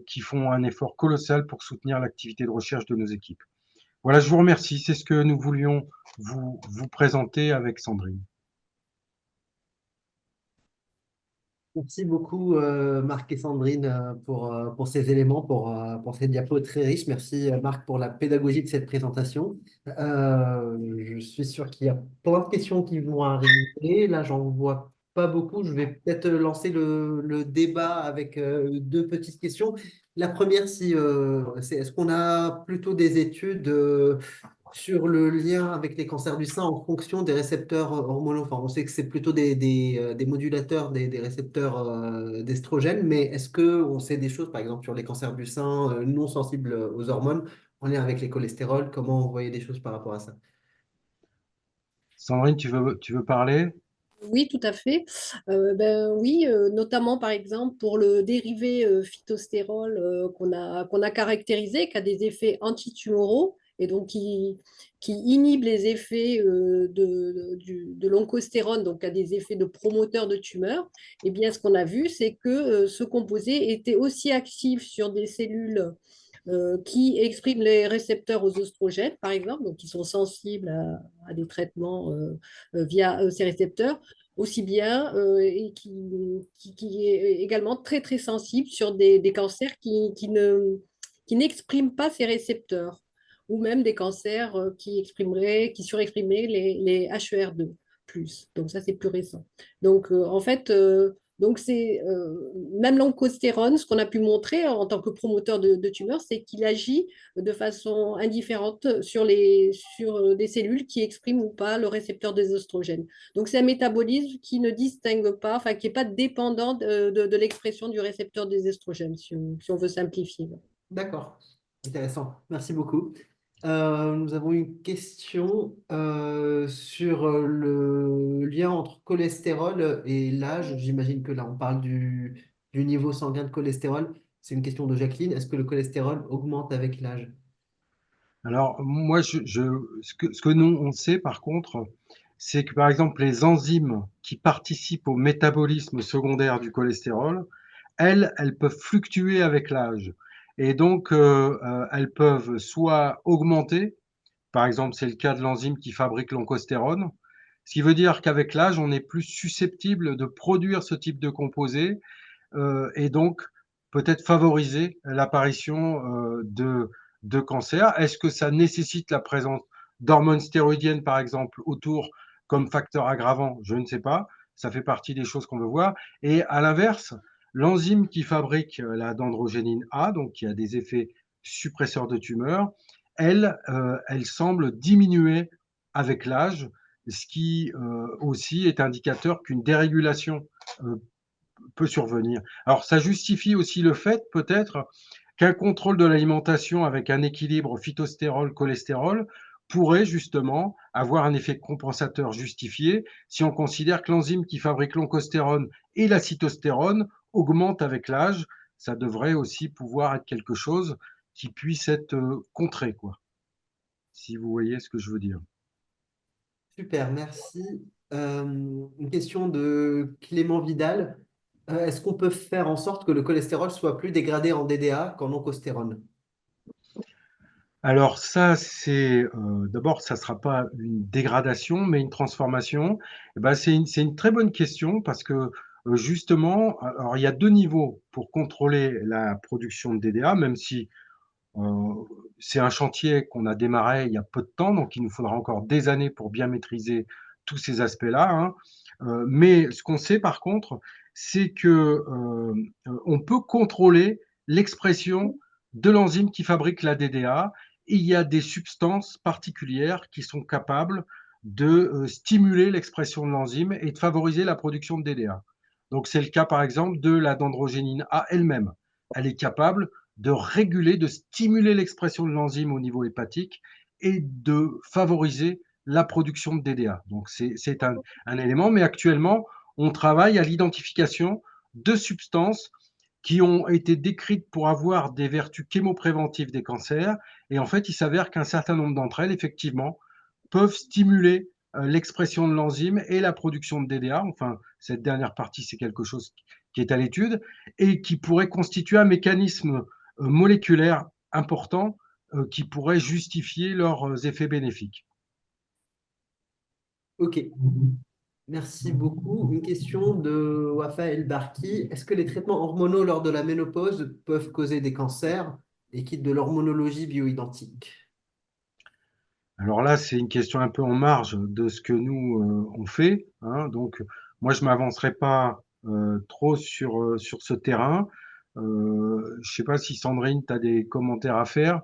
[SPEAKER 3] qui font un effort colossal pour soutenir l'activité de recherche de nos équipes. Voilà, je vous remercie. C'est ce que nous voulions vous présenter avec Sandrine.
[SPEAKER 1] Merci beaucoup, Marc et Sandrine, pour ces éléments, pour ces diapos très riches. Merci, Marc, pour la pédagogie de cette présentation. Je suis sûr qu'il y a plein de questions qui vont arriver. Là, j'en vois pas beaucoup. Je vais peut-être lancer le débat avec deux petites questions. La première, c'est est-ce qu'on a plutôt des études sur le lien avec les cancers du sein en fonction des récepteurs hormonaux? Enfin, on sait que c'est plutôt des modulateurs des récepteurs d'estrogènes, mais est-ce qu'on sait des choses, par exemple, sur les cancers du sein non sensibles aux hormones, en lien avec les cholestérols? Comment on voyait des choses par rapport à ça?
[SPEAKER 3] Sandrine, tu veux parler?
[SPEAKER 2] Oui, tout à fait. Ben, oui, notamment par exemple pour le dérivé phytostérol qu'on a caractérisé, qui a des effets antitumoraux et donc qui inhibe les effets de l'oncostérone, donc qui a des effets de promoteur de tumeur. Eh bien, ce qu'on a vu, c'est que ce composé était aussi actif sur des cellules qui expriment les récepteurs aux oestrogènes, par exemple, donc qui sont sensibles à des traitements via ces récepteurs, aussi bien et qui est également très très sensible sur des cancers qui n'expriment pas ces récepteurs, ou même des cancers qui surexprimeraient les HER2+. Donc ça, c'est plus récent. Donc en fait, donc c'est même l'oncostérone, ce qu'on a pu montrer en tant que promoteur de tumeurs, c'est qu'il agit de façon indifférente sur des cellules qui expriment ou pas le récepteur des oestrogènes. Donc c'est un métabolisme qui ne distingue pas, enfin qui n'est pas dépendant de l'expression du récepteur des oestrogènes, si on veut simplifier.
[SPEAKER 1] D'accord, intéressant. Merci beaucoup. Nous avons une question sur le lien entre cholestérol et l'âge. J'imagine que là, on parle du niveau sanguin de cholestérol. C'est une question de Jacqueline. Est-ce que le cholestérol augmente avec l'âge?
[SPEAKER 3] Alors, moi, ce que nous, on sait par contre, c'est que par exemple, les enzymes qui participent au métabolisme secondaire du cholestérol, elles peuvent fluctuer avec l'âge. Et donc, elles peuvent soit augmenter, par exemple, c'est le cas de l'enzyme qui fabrique l'oncostérone, ce qui veut dire qu'avec l'âge, on est plus susceptible de produire ce type de composé et donc peut-être favoriser l'apparition de cancer. Est-ce que ça nécessite la présence d'hormones stéroïdiennes, par exemple, autour comme facteur aggravant? Je ne sais pas. Ça fait partie des choses qu'on veut voir. Et à l'inverse, l'enzyme qui fabrique la dendrogénine A, donc qui a des effets suppresseurs de tumeurs, elle semble diminuer avec l'âge, ce qui aussi est indicateur qu'une dérégulation euh, peut survenir. Alors, ça justifie aussi le fait, peut-être, qu'un contrôle de l'alimentation avec un équilibre phytostérol-cholestérol pourrait justement avoir un effet compensateur justifié si on considère que l'enzyme qui fabrique l'oncostérone et la cytostérone augmente avec l'âge. Ça devrait aussi pouvoir être quelque chose qui puisse être contré, quoi, si vous voyez ce que je veux dire.
[SPEAKER 1] Super, merci. Une question de Clément Vidal. Est-ce qu'on peut faire en sorte que le cholestérol soit plus dégradé en DDA qu'en oncostérone?
[SPEAKER 3] Alors ça, c'est d'abord, ça sera pas une dégradation, mais une transformation. Eh ben, c'est une très bonne question parce que justement, alors il y a deux niveaux pour contrôler la production de DDA, même si euh, c'est un chantier qu'on a démarré il y a peu de temps, donc il nous faudra encore des années pour bien maîtriser tous ces aspects-là, hein. Mais ce qu'on sait par contre, c'est que on peut contrôler l'expression de l'enzyme qui fabrique la DDA. Et il y a des substances particulières qui sont capables de stimuler l'expression de l'enzyme et de favoriser la production de DDA. Donc c'est le cas par exemple de la dendrogénine A elle-même. Elle est capable de réguler, de stimuler l'expression de l'enzyme au niveau hépatique et de favoriser la production de DDA. Donc c'est un élément, mais actuellement, on travaille à l'identification de substances qui ont été décrites pour avoir des vertus chémopréventives des cancers. Et en fait, il s'avère qu'un certain nombre d'entre elles, effectivement, peuvent stimuler l'expression de l'enzyme et la production de DDA. Enfin, cette dernière partie, c'est quelque chose qui est à l'étude et qui pourrait constituer un mécanisme moléculaire important qui pourrait justifier leurs effets bénéfiques.
[SPEAKER 1] Ok, merci beaucoup. Une question de Wafa El Barki. Est-ce que les traitements hormonaux lors de la ménopause peuvent causer des cancers et quitte de l'hormonologie bioidentique?
[SPEAKER 3] Alors là, c'est une question un peu en marge de ce que nous, on fait, hein. Donc moi, je m'avancerai pas, trop sur ce terrain. Je sais pas si Sandrine, tu as des commentaires à faire?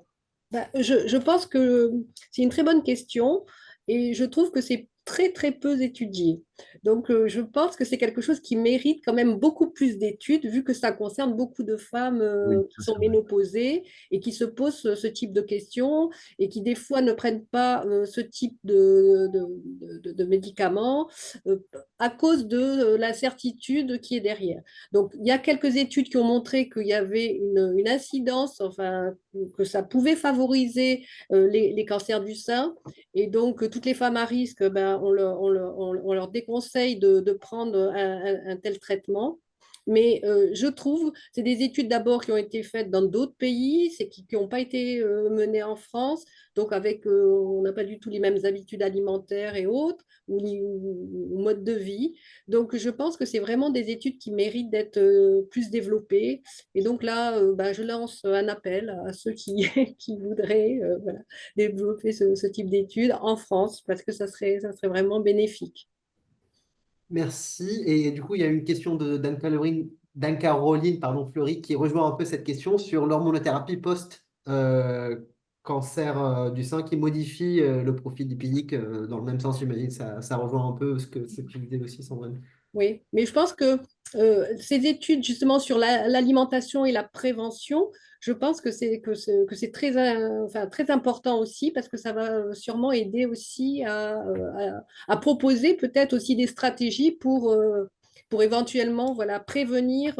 [SPEAKER 2] Bah, je pense que c'est une très bonne question et je trouve que c'est très très peu étudié. Donc je pense que c'est quelque chose qui mérite quand même beaucoup plus d'études vu que ça concerne beaucoup de femmes
[SPEAKER 3] Oui,
[SPEAKER 2] qui
[SPEAKER 3] ça
[SPEAKER 2] sont
[SPEAKER 3] c'est vrai.
[SPEAKER 2] ménopausées et qui se posent ce type de questions et qui des fois ne prennent pas ce type de médicaments euh, à cause de l'incertitude qui est derrière. Donc il y a quelques études qui ont montré qu'il y avait une incidence, enfin que ça pouvait favoriser les cancers du sein. Et donc, toutes les femmes à risque, ben, on leur déconseille de prendre un tel traitement. Mais je trouve, c'est des études d'abord qui ont été faites dans d'autres pays, c'est qui n'ont pas été menées en France, donc avec, on n'a pas du tout les mêmes habitudes alimentaires et autres, ou mode de vie. Donc je pense que c'est vraiment des études qui méritent d'être plus développées. Et donc là, bah, je lance un appel à ceux qui, qui voudraient voilà, développer ce type d'études en France parce que ça serait vraiment bénéfique.
[SPEAKER 1] Merci. Et du coup, il y a une question d'Anne-Caroline pardon, Fleury qui rejoint un peu cette question sur l'hormonothérapie post-cancer du sein qui modifie le profil lipidique dans le même sens, j'imagine. Ça rejoint un peu ce que tu disais aussi, Sandrine.
[SPEAKER 2] Oui, mais je pense que ces études justement sur l'alimentation et la prévention, je pense que c'est très, enfin, très important aussi parce que ça va sûrement aider aussi à proposer peut-être aussi des stratégies pour éventuellement voilà, prévenir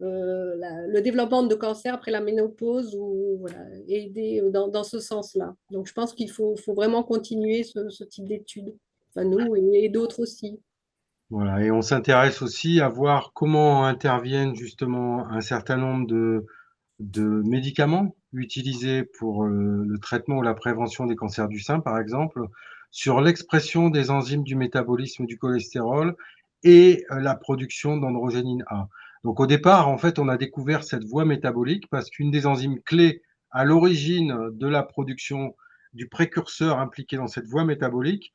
[SPEAKER 2] le développement de cancer après la ménopause ou voilà, aider dans ce sens-là. Donc je pense faut vraiment continuer ce type d'études, enfin, nous et d'autres aussi.
[SPEAKER 3] Voilà, et on s'intéresse aussi à voir comment interviennent justement un certain nombre de médicaments utilisés pour le traitement ou la prévention des cancers du sein, par exemple, sur l'expression des enzymes du métabolisme du cholestérol et la production d'androgénine A. Donc au départ, en fait, on a découvert cette voie métabolique parce qu'une des enzymes clés à l'origine de la production du précurseur impliqué dans cette voie métabolique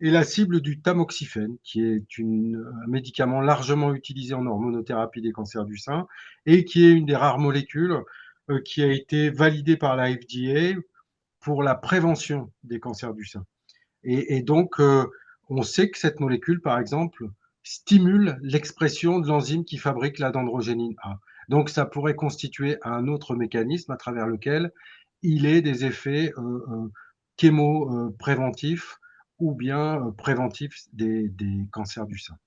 [SPEAKER 3] est la cible du tamoxifène, qui est un médicament largement utilisé en hormonothérapie des cancers du sein et qui est une des rares molécules qui a été validée par la FDA pour la prévention des cancers du sein. Et donc, on sait que cette molécule, par exemple, stimule l'expression de l'enzyme qui fabrique la dendrogénine A. Donc, ça pourrait constituer un autre mécanisme à travers lequel il est des effets chémo-préventifs ou bien préventifs des cancers du sein.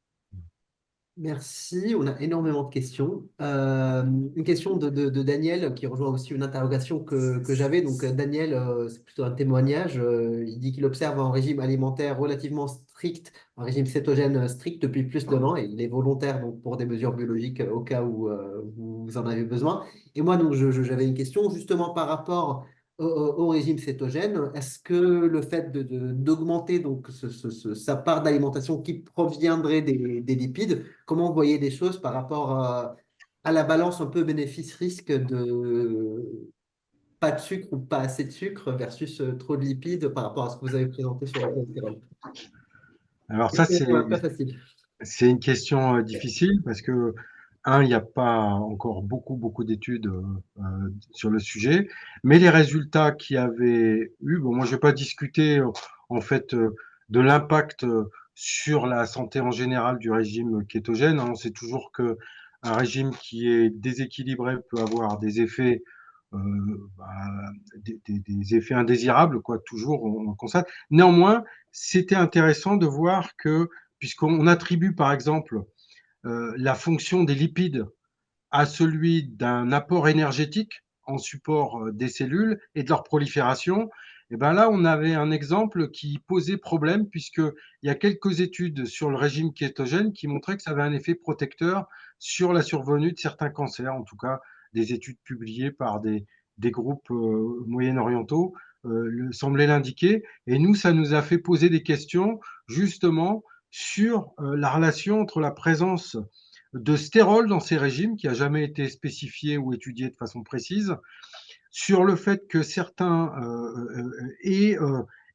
[SPEAKER 1] Merci, on a énormément de questions. Une question de Daniel qui rejoint aussi une interrogation que j'avais. Donc Daniel, c'est plutôt un témoignage. Il dit qu'il observe un régime alimentaire relativement strict, un régime cétogène strict depuis plus d'1 an et il est volontaire donc, pour des mesures biologiques au cas où vous en avez besoin. Et moi, donc, j'avais une question justement par rapport au régime cétogène. Est-ce que le fait d'augmenter donc sa part d'alimentation qui proviendrait des lipides, comment vous voyez des choses par rapport à la balance un peu bénéfice-risque de pas de sucre ou pas assez de sucre versus trop de lipides par rapport à ce que vous avez présenté sur le cholestérol?
[SPEAKER 3] Alors ça,
[SPEAKER 1] Question pas facile.
[SPEAKER 3] c'est une question difficile parce que, un, il n'y a pas encore beaucoup d'études sur le sujet, mais les résultats qu'il y avait eu, bon, moi je ne vais pas discuter en fait de l'impact sur la santé en général du régime kétogène, hein. On sait toujours que un régime qui est déséquilibré peut avoir des effets bah, des effets indésirables, quoi, toujours, on constate. Néanmoins, c'était intéressant de voir que, puisqu'on attribue par exemple la fonction des lipides à celui d'un apport énergétique en support des cellules et de leur prolifération, Et ben là, on avait un exemple qui posait problème puisqu'il y a quelques études sur le régime kétogène qui montraient que ça avait un effet protecteur sur la survenue de certains cancers, en tout cas des études publiées par des groupes moyen-orientaux semblaient l'indiquer. Et nous, ça nous a fait poser des questions justement sur la relation entre la présence de stérol dans ces régimes, qui a jamais été spécifié ou étudié de façon précise, sur le fait que certains aient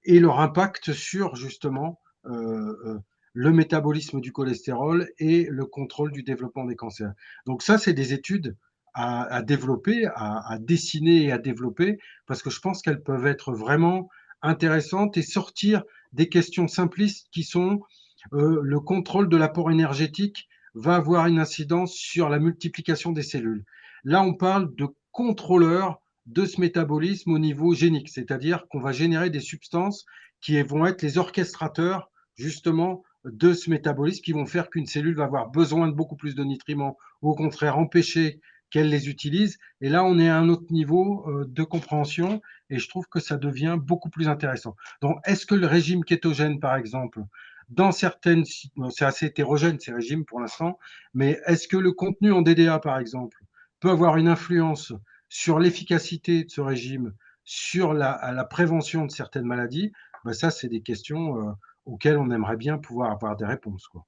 [SPEAKER 3] leur impact sur justement le métabolisme du cholestérol et le contrôle du développement des cancers. Donc ça, c'est des études à développer, à dessiner et à développer, parce que je pense qu'elles peuvent être vraiment intéressantes et sortir des questions simplistes qui sont le contrôle de l'apport énergétique va avoir une incidence sur la multiplication des cellules. Là, on parle de contrôleurs de ce métabolisme au niveau génique, c'est-à-dire qu'on va générer des substances qui vont être les orchestrateurs justement de ce métabolisme, qui vont faire qu'une cellule va avoir besoin de beaucoup plus de nutriments ou au contraire empêcher qu'elle les utilise. Et là, on est à un autre niveau de compréhension et je trouve que ça devient beaucoup plus intéressant. Donc, est-ce que le régime kétogène, par exemple, dans certaines, c'est assez hétérogène ces régimes pour l'instant, mais est-ce que le contenu en DDA, par exemple, peut avoir une influence sur l'efficacité de ce régime, sur la prévention de certaines maladies? Ben ça, c'est des questions auxquelles on aimerait bien pouvoir avoir des réponses, quoi.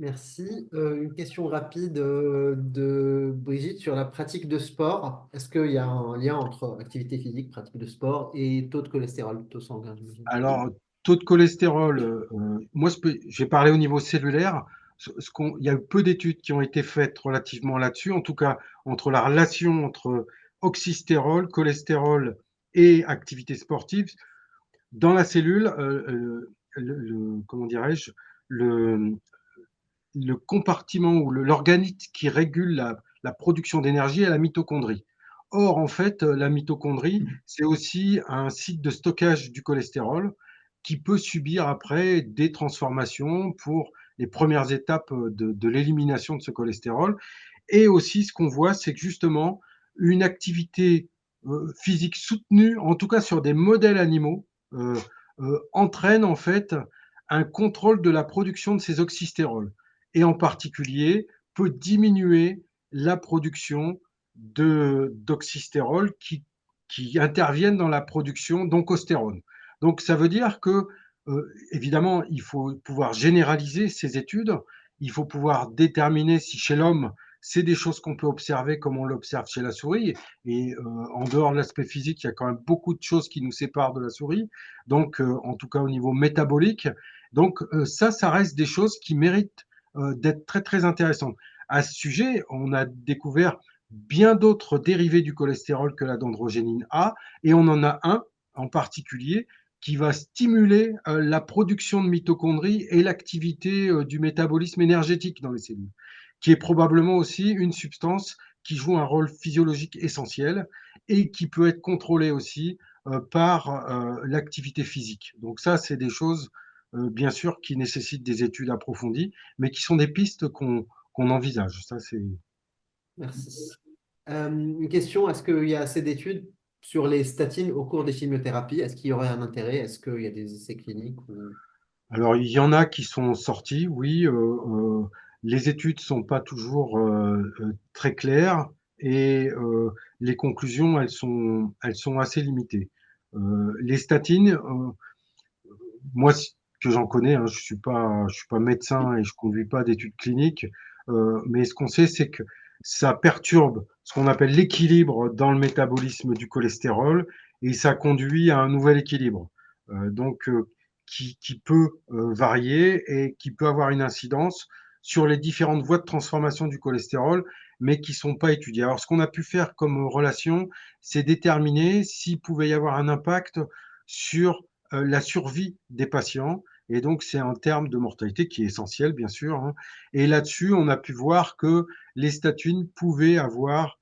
[SPEAKER 1] Merci. Une question rapide de Brigitte sur la pratique de sport. Est-ce qu'il y a un lien entre activité physique, pratique de sport et taux de cholestérol, taux sanguin, j'imagine?
[SPEAKER 3] Alors, taux de cholestérol, moi, j'ai parlé au niveau cellulaire. Il y a eu peu d'études qui ont été faites relativement là-dessus, en tout cas entre la relation entre oxystérol, cholestérol et activité sportive. Dans la cellule, comment dirais-je, le, le compartiment ou l'organite qui régule la production d'énergie est la mitochondrie. Or, en fait, la mitochondrie, c'est aussi un site de stockage du cholestérol qui peut subir après des transformations pour les premières étapes de l'élimination de ce cholestérol. Et aussi, ce qu'on voit, c'est que justement, une activité physique soutenue, en tout cas sur des modèles animaux, entraîne en fait un contrôle de la production de ces oxystérols et en particulier peut diminuer la production d'oxystérol qui interviennent dans la production d'oncostérone. Donc ça veut dire que évidemment il faut pouvoir généraliser ces études, il faut pouvoir déterminer si chez l'homme c'est des choses qu'on peut observer comme on l'observe chez la souris. Et en dehors de l'aspect physique, il y a quand même beaucoup de choses qui nous séparent de la souris. Donc, en tout cas au niveau métabolique. Donc, ça reste des choses qui méritent d'être très, très intéressantes. À ce sujet, on a découvert bien d'autres dérivés du cholestérol que la dendrogénine A, et on en a un en particulier qui va stimuler la production de mitochondries et l'activité du métabolisme énergétique dans les cellules, qui est probablement aussi une substance qui joue un rôle physiologique essentiel et qui peut être contrôlée aussi par l'activité physique. Donc ça, c'est des choses, bien sûr, qui nécessitent des études approfondies, mais qui sont des pistes qu'on envisage. Ça, c'est...
[SPEAKER 1] Merci. Une question, est-ce qu'il y a assez d'études sur les statines au cours des chimiothérapies? Est-ce qu'il y aurait un intérêt? Est-ce qu'il y a des essais cliniques
[SPEAKER 3] Alors, il y en a qui sont sortis, oui. Les études sont pas toujours très claires et les conclusions, elles sont assez limitées. Les statines, moi, que j'en connais, hein, je suis pas médecin et je conduis pas d'études cliniques, mais ce qu'on sait, c'est que ça perturbe ce qu'on appelle l'équilibre dans le métabolisme du cholestérol et ça conduit à un nouvel équilibre. Donc, qui peut varier et qui peut avoir une incidence sur les différentes voies de transformation du cholestérol, mais qui sont pas étudiées. Alors, ce qu'on a pu faire comme relation, c'est déterminer s'il pouvait y avoir un impact sur la survie des patients. Et donc, c'est un terme de mortalité qui est essentiel, bien sûr, hein. Et là-dessus, on a pu voir que les statines pouvaient avoir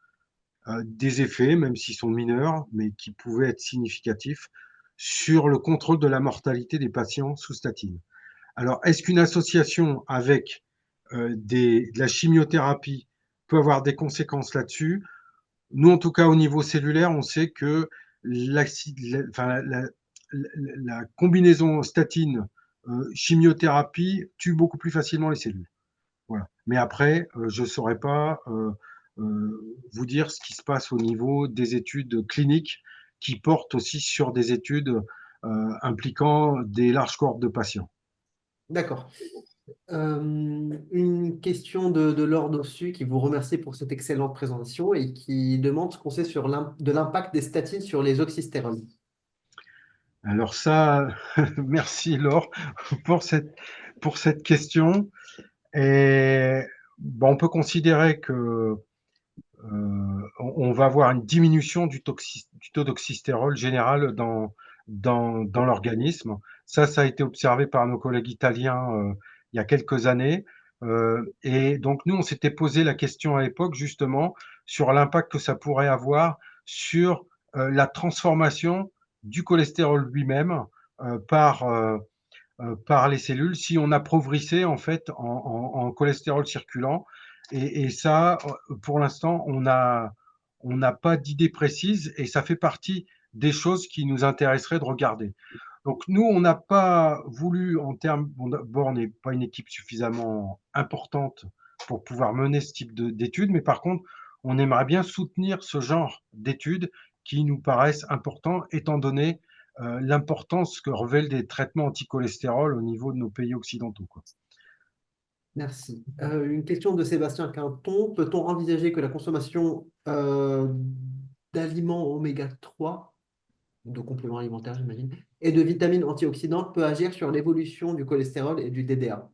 [SPEAKER 3] des effets, même s'ils sont mineurs, mais qui pouvaient être significatifs sur le contrôle de la mortalité des patients sous statine. Alors, est-ce qu'une association avec de la chimiothérapie peut avoir des conséquences là-dessus? Nous, en tout cas, au niveau cellulaire, on sait que enfin, la combinaison statine chimiothérapie tue beaucoup plus facilement les cellules. Voilà. Mais après, je ne saurais pas vous dire ce qui se passe au niveau des études cliniques qui portent aussi sur des études impliquant des larges cohortes de patients.
[SPEAKER 1] D'accord. Une question de Laure Dossu qui vous remercie pour cette excellente présentation et qui demande ce qu'on sait sur de l'impact des statines sur les oxystérols.
[SPEAKER 3] Alors ça, merci Laure pour cette question. Et bon, on peut considérer que on va avoir une diminution du taux d'oxystérol général dans l'organisme. Ça a été observé par nos collègues italiens il y a quelques années. Et donc, nous, on s'était posé la question à l'époque, justement, sur l'impact que ça pourrait avoir sur la transformation du cholestérol lui-même par les cellules si on appauvrissait en fait en cholestérol circulant. Et ça, pour l'instant, on n'a pas d'idée précise et ça fait partie des choses qui nous intéresseraient de regarder. Donc nous, on n'a pas voulu en termes, bon, d'abord, on n'est pas une équipe suffisamment importante pour pouvoir mener ce type d'études, mais par contre, on aimerait bien soutenir ce genre d'études qui nous paraissent importants étant donné l'importance que révèlent des traitements anticholestérol au niveau de nos pays occidentaux, quoi.
[SPEAKER 1] Merci. Une question de Sébastien Quinton. Peut-on envisager que la consommation d'aliments oméga 3, de compléments alimentaires, j'imagine, et de vitamines antioxydantes peut agir sur l'évolution du cholestérol et du DDA?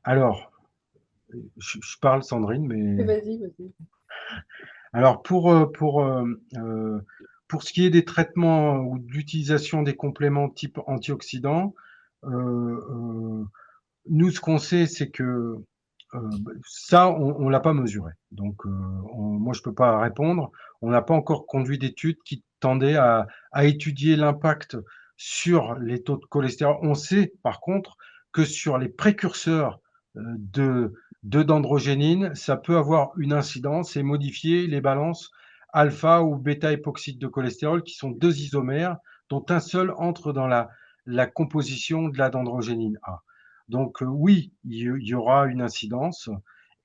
[SPEAKER 3] Alors, je parle Sandrine, mais
[SPEAKER 2] Vas-y, vas-y.
[SPEAKER 3] alors pour ce qui est des traitements ou d'utilisation des compléments type antioxydants, nous ce qu'on sait c'est que ça on l'a pas mesuré. Donc moi je peux pas répondre. On n'a pas encore conduit d'études qui tendaient à étudier l'impact sur les taux de cholestérol. On sait par contre que sur les précurseurs de d'androgénine, ça peut avoir une incidence et modifier les balances alpha ou bêta époxyde de cholestérol, qui sont deux isomères, dont un seul entre dans la composition de la dendrogénine A. Donc oui, il y aura une incidence,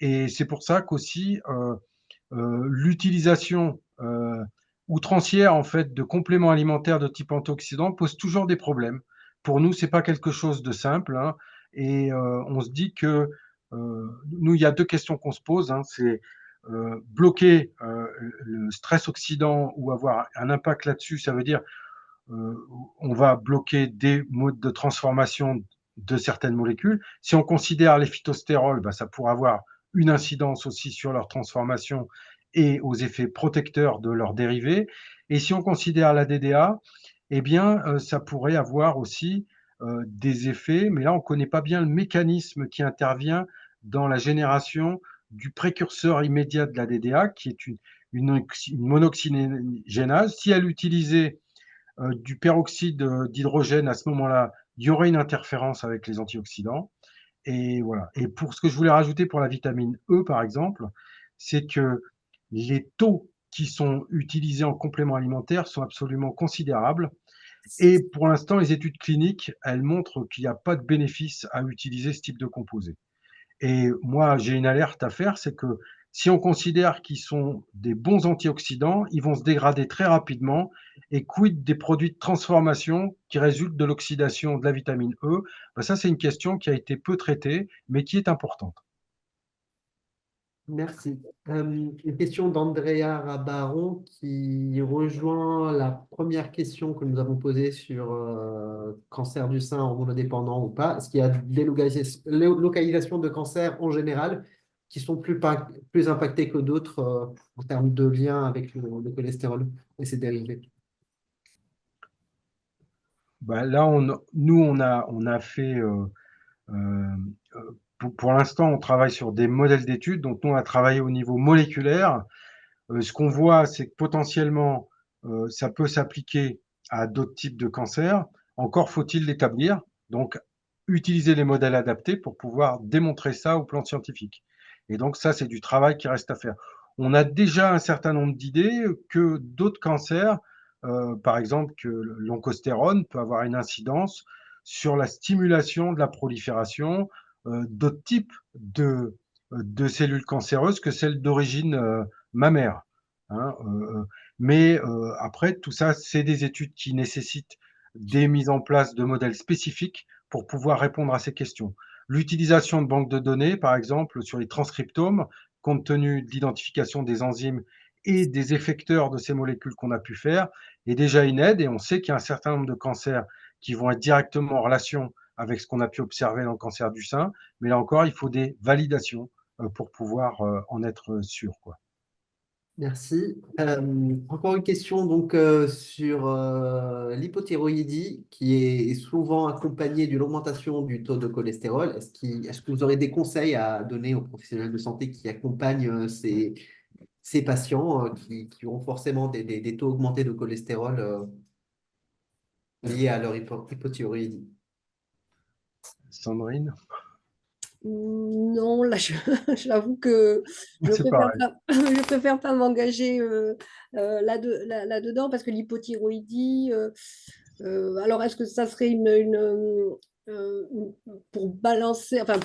[SPEAKER 3] et c'est pour ça qu'aussi l'utilisation outrancière en fait de compléments alimentaires de type antioxydant pose toujours des problèmes. Pour nous, c'est pas quelque chose de simple, hein, et on se dit que nous, il y a deux questions qu'on se pose, hein, c'est bloquer le stress oxydant ou avoir un impact là-dessus, ça veut dire on va bloquer des modes de transformation de certaines molécules. Si on considère les phytostérols, bah, ça pourrait avoir une incidence aussi sur leur transformation et aux effets protecteurs de leurs dérivés. Et si on considère la DDA, eh bien, ça pourrait avoir aussi des effets, mais là, on ne connaît pas bien le mécanisme qui intervient dans la génération du précurseur immédiat de la DDA, qui est une monoxygénase. Si elle utilisait du peroxyde d'hydrogène à ce moment-là, il y aurait une interférence avec les antioxydants. Et voilà. Et pour ce que je voulais rajouter pour la vitamine E, par exemple, c'est que les taux qui sont utilisés en complément alimentaire sont absolument considérables. Et pour l'instant, les études cliniques, elles montrent qu'il n'y a pas de bénéfice à utiliser ce type de composé. Et moi, j'ai une alerte à faire, c'est que si on considère qu'ils sont des bons antioxydants, ils vont se dégrader très rapidement. Et quid des produits de transformation qui résultent de l'oxydation de la vitamine E? Ben ça, c'est une question qui a été peu traitée, mais qui est importante.
[SPEAKER 1] Merci. Une question d'Andrea Rabaron qui rejoint la première question que nous avons posée sur cancer du sein hormonodépendant ou pas. Est-ce qu'il y a des localisations de cancer en général qui sont plus impactées que d'autres en termes de lien avec le cholestérol et ses dérivés?
[SPEAKER 3] Ben là, nous, on a fait euh, pour l'instant, on travaille sur des modèles d'études, donc nous, on a travaillé au niveau moléculaire. Ce qu'on voit, c'est que potentiellement, ça peut s'appliquer à d'autres types de cancers. Encore faut-il l'établir, donc utiliser les modèles adaptés pour pouvoir démontrer ça au plan scientifique. Et donc ça, c'est du travail qui reste à faire. On a déjà un certain nombre d'idées que d'autres cancers par exemple, que l'oncostérone peut avoir une incidence sur la stimulation de la prolifération d'autres types de cellules cancéreuses que celles d'origine mammaire. Hein, mais après, tout ça, c'est des études qui nécessitent des mises en place de modèles spécifiques pour pouvoir répondre à ces questions. L'utilisation de banques de données, par exemple, sur les transcriptomes, compte tenu de l'identification des enzymes et des effecteurs de ces molécules qu'on a pu faire, est déjà une aide. Et on sait qu'il y a un certain nombre de cancers qui vont être directement en relation avec ce qu'on a pu observer dans le cancer du sein. Mais là encore, il faut des validations pour pouvoir en être sûr, quoi.
[SPEAKER 1] Merci. Encore une question donc sur l'hypothyroïdie qui est souvent accompagnée d'une augmentation du taux de cholestérol. Est-ce que vous aurez des conseils à donner aux professionnels de santé qui accompagnent ces patients qui ont forcément des taux augmentés de cholestérol liés à leur hypothyroïdie?
[SPEAKER 3] Sandrine?
[SPEAKER 2] Non, là, j'avoue que
[SPEAKER 3] C'est pareil.
[SPEAKER 2] je préfère pas m'engager là-dedans parce que l'hypothyroïdie, alors est-ce que ça serait pour balancer, enfin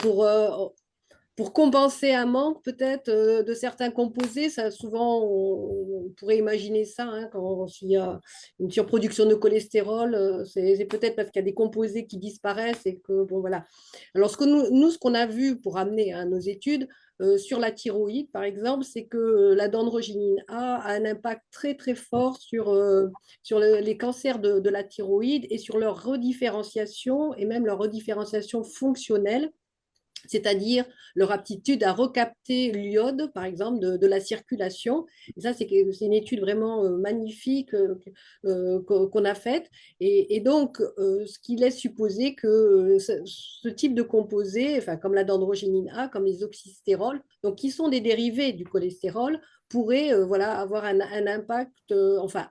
[SPEAKER 2] pour compenser un manque peut-être de certains composés, ça, souvent on pourrait imaginer ça hein, quand il y a une surproduction de cholestérol, c'est peut-être parce qu'il y a des composés qui disparaissent et que bon voilà. Alors ce qu'on a vu pour amener à nos études sur la thyroïde par exemple, c'est que la dendrogyline A un impact très très fort sur les cancers de la thyroïde et sur leur redifférenciation et même leur redifférenciation fonctionnelle, c'est-à-dire leur aptitude à recapter l'iode, par exemple, de la circulation. Et ça, c'est une étude vraiment magnifique qu'on a faite. Et donc, ce qui laisse supposer que ce type de composés, enfin, comme la dendrogénine A, comme les oxystérols, donc qui sont des dérivés du cholestérol, pourraient voilà, avoir un impact, enfin,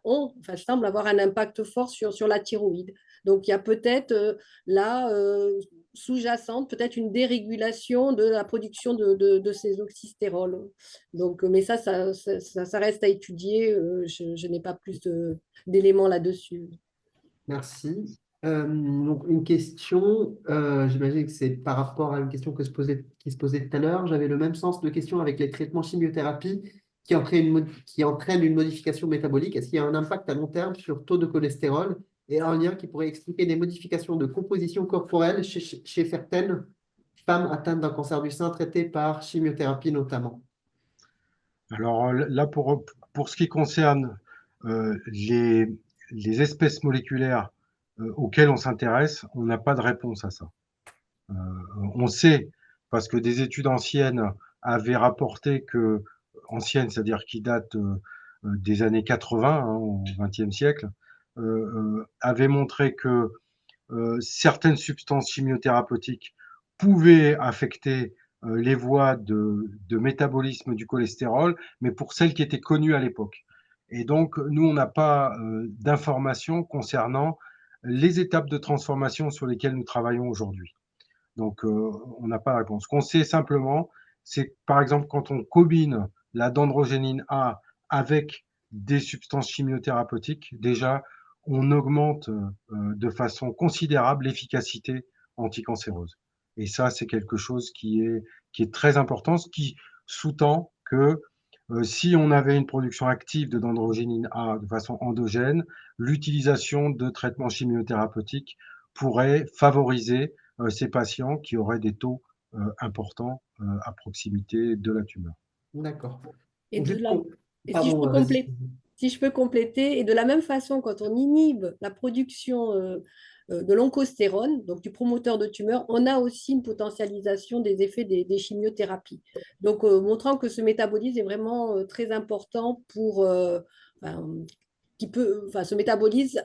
[SPEAKER 2] semble avoir un impact fort sur la thyroïde. Donc, il y a peut-être là sous-jacente, peut-être une dérégulation de la production de ces oxystérols. Donc, mais ça reste à étudier. Je n'ai pas plus d'éléments là-dessus.
[SPEAKER 1] Merci. Donc une question, j'imagine que c'est par rapport à une question qui se posait tout à l'heure. J'avais le même sens de question avec les traitements chimiothérapie qui entraînent une modification métabolique. Est-ce qu'il y a un impact à long terme sur le taux de cholestérol et un lien qui pourrait expliquer des modifications de composition corporelle chez certaines femmes atteintes d'un cancer du sein traitées par chimiothérapie notamment?
[SPEAKER 3] Alors là, pour ce qui concerne les espèces moléculaires auxquelles on s'intéresse, on n'a pas de réponse à ça. Euh, on sait, parce que des études anciennes avaient rapporté que, anciennes, c'est-à-dire qui datent des années 80, hein, au XXe siècle, avaient montré que certaines substances chimiothérapeutiques pouvaient affecter les voies de métabolisme du cholestérol, mais pour celles qui étaient connues à l'époque. Et donc, nous, on n'a pas d'informations concernant les étapes de transformation sur lesquelles nous travaillons aujourd'hui. Donc, on n'a pas la réponse. Ce qu'on sait simplement, c'est que, par exemple, quand on combine la dendrogénine A avec des substances chimiothérapeutiques, déjà, on augmente de façon considérable l'efficacité anticancéreuse. Et ça, c'est quelque chose qui est très important, ce qui sous-tend que si on avait une production active de dendrogénine A de façon endogène, l'utilisation de traitements chimiothérapeutiques pourrait favoriser ces patients qui auraient des taux importants à proximité de la tumeur.
[SPEAKER 1] D'accord.
[SPEAKER 2] Et,
[SPEAKER 1] Donc,
[SPEAKER 2] de la... et si je
[SPEAKER 1] pardon,
[SPEAKER 2] peux
[SPEAKER 1] vas-y.
[SPEAKER 2] si je peux compléter, et de la même façon, quand on inhibe la production de l'oncostérone, donc du promoteur de tumeur, on a aussi une potentialisation des effets des chimiothérapies. Donc, montrant que ce métabolisme est vraiment très important pour, enfin, enfin, ce métabolisme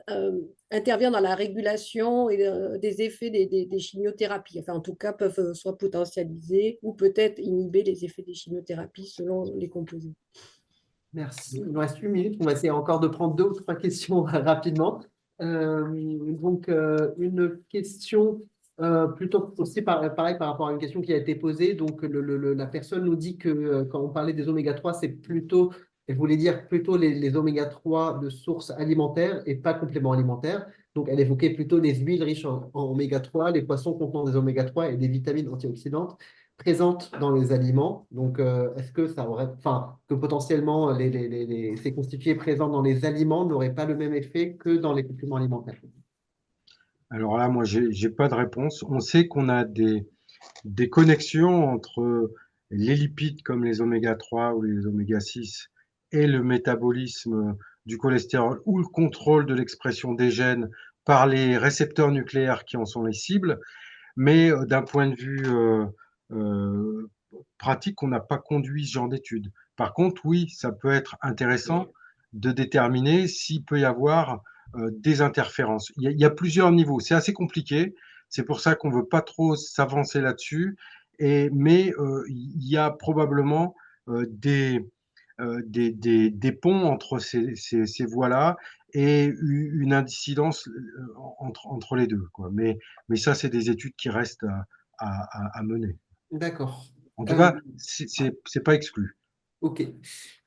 [SPEAKER 2] intervient dans la régulation et, des effets des chimiothérapies. Enfin, en tout cas, peuvent soit potentialiser ou peut-être inhiber les effets des chimiothérapies selon les composés.
[SPEAKER 1] Merci. Il nous reste 8 minutes. On va essayer encore de prendre 2 ou 3 questions rapidement. Une question plutôt aussi pareil par rapport à une question qui a été posée. Donc, la personne nous dit que quand on parlait des oméga 3, c'est plutôt Elle voulait dire plutôt les oméga 3 de source alimentaire et pas complément alimentaire. Donc, elle évoquait plutôt les huiles riches en oméga 3, les poissons contenant des oméga 3 et des vitamines antioxydantes présentes dans les aliments. Donc, est-ce que ça aurait, enfin, que potentiellement ces constitués présents dans les aliments n'auraient pas le même effet que dans les compléments alimentaires?
[SPEAKER 3] Alors là, moi, j'ai pas de réponse. On sait qu'on a des connexions entre les lipides comme les oméga 3 ou les oméga 6 et le métabolisme du cholestérol ou le contrôle de l'expression des gènes par les récepteurs nucléaires qui en sont les cibles. Mais d'un point de vue euh, pratique, on n'a pas conduit ce genre d'études. Par contre, oui, ça peut être intéressant de déterminer s'il peut y avoir des interférences. Il y a plusieurs niveaux. C'est assez compliqué. C'est pour ça qu'on ne veut pas trop s'avancer là-dessus. Mais il y a probablement des ponts entre ces voies-là et une incidence entre les deux, quoi. Mais ça, c'est des études qui restent à mener.
[SPEAKER 1] D'accord.
[SPEAKER 3] En tout
[SPEAKER 1] Euh,
[SPEAKER 3] cas, c'est pas exclu.
[SPEAKER 1] ok.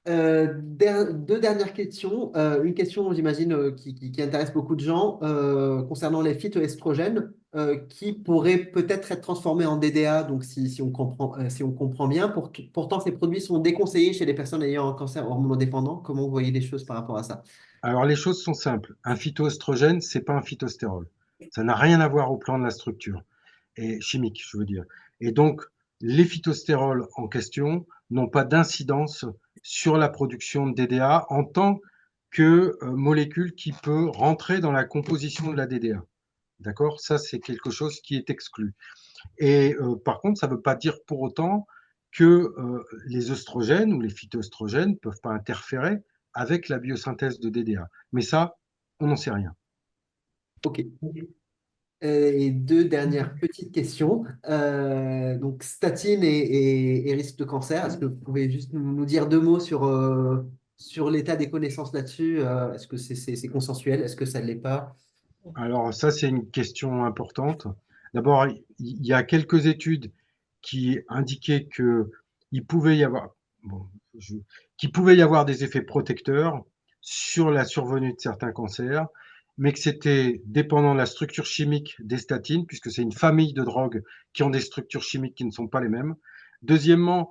[SPEAKER 1] Deux dernières questions. Une question, j'imagine, qui intéresse beaucoup de gens concernant les phytoestrogènes qui pourraient peut-être être transformés en DDA, donc si on comprend bien. Pourtant, ces produits sont déconseillés chez les personnes ayant un cancer hormonodépendant. Comment vous voyez les choses par rapport à ça?
[SPEAKER 3] Alors, les choses sont simples. Un phytoestrogène, c'est pas un phytostérol. Ça n'a rien à voir au plan de la structure et chimique, je veux dire. Et donc, les phytostérols en question n'ont pas d'incidence sur la production de DDA en tant que molécule qui peut rentrer dans la composition de la DDA. D'accord? Ça, c'est quelque chose qui est exclu. Et par contre, ça ne veut pas dire pour autant que les œstrogènes ou les phytoestrogènes ne peuvent pas interférer avec la biosynthèse de DDA. Mais ça, on n'en sait rien.
[SPEAKER 1] Ok. Et deux dernières petites questions. Donc, statine et risque de cancer. Est-ce que vous pouvez juste nous dire deux mots sur l'état des connaissances là-dessus? Est-ce que c'est consensuel? Est-ce que ça ne l'est pas?
[SPEAKER 3] Alors ça, c'est une question importante. D'abord, il y a quelques études qui indiquaient que il pouvait y avoir, bon, je- qu'il pouvait y avoir des effets protecteurs sur la survenue de certains cancers, mais que c'était dépendant de la structure chimique des statines, puisque c'est une famille de drogues qui ont des structures chimiques qui ne sont pas les mêmes. Deuxièmement,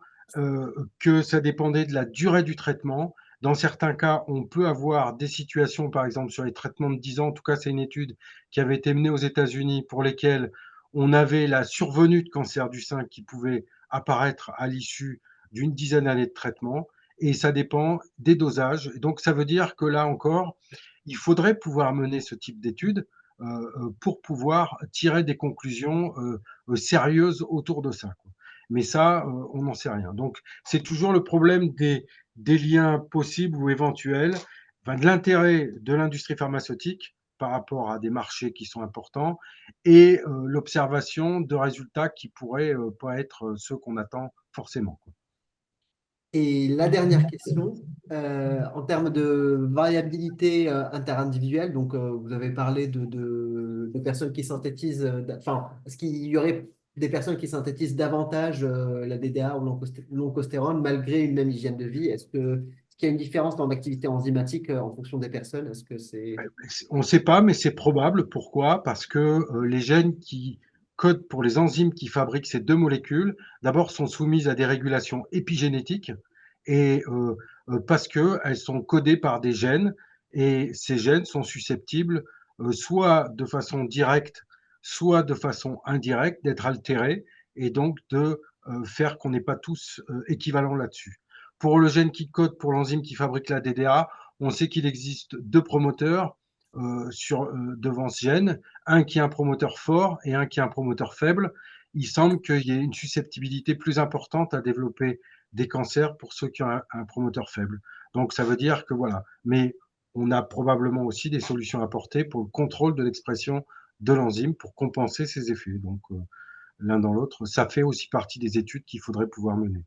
[SPEAKER 3] que ça dépendait de la durée du traitement. Dans certains cas, on peut avoir des situations, par exemple sur les traitements de 10 ans, en tout cas c'est une étude qui avait été menée aux États-Unis pour lesquelles on avait la survenue de cancer du sein qui pouvait apparaître à l'issue d'une dizaine d'années de traitement, et ça dépend des dosages. Et donc ça veut dire que là encore, il faudrait pouvoir mener ce type d'études pour pouvoir tirer des conclusions sérieuses autour de ça, quoi. Mais ça, on n'en sait rien. Donc c'est toujours le problème des liens possibles ou éventuels, enfin, de l'intérêt de l'industrie pharmaceutique par rapport à des marchés qui sont importants et l'observation de résultats qui pourraient pas être ceux qu'on attend forcément, quoi.
[SPEAKER 1] Et la dernière question, en termes de variabilité interindividuelle, donc vous avez parlé de personnes qui synthétisent, enfin, est-ce qu'il y aurait des personnes qui synthétisent davantage la DDA ou l'oncostérone malgré une même hygiène de vie? Est-ce qu'il y a une différence dans l'activité enzymatique en fonction des personnes? Est-ce que c'est...
[SPEAKER 3] On ne sait pas, mais c'est probable. Pourquoi? Parce que les gènes qui codent pour les enzymes qui fabriquent ces deux molécules, d'abord sont soumises à des régulations épigénétiques et parce qu'elles sont codées par des gènes et ces gènes sont susceptibles soit de façon directe, soit de façon indirecte d'être altérés et donc de faire qu'on n'est pas tous équivalents là-dessus. Pour le gène qui code pour l'enzyme qui fabrique la DDA, on sait qu'il existe deux promoteurs devant ce gène, un qui est un promoteur fort et un qui est un promoteur faible. Il semble qu'il y ait une susceptibilité plus importante à développer des cancers pour ceux qui ont un promoteur faible. Donc ça veut dire que voilà, mais on a probablement aussi des solutions à apporter pour le contrôle de l'expression de l'enzyme pour compenser ces effets. Donc l'un dans l'autre, ça fait aussi partie des études qu'il faudrait pouvoir mener.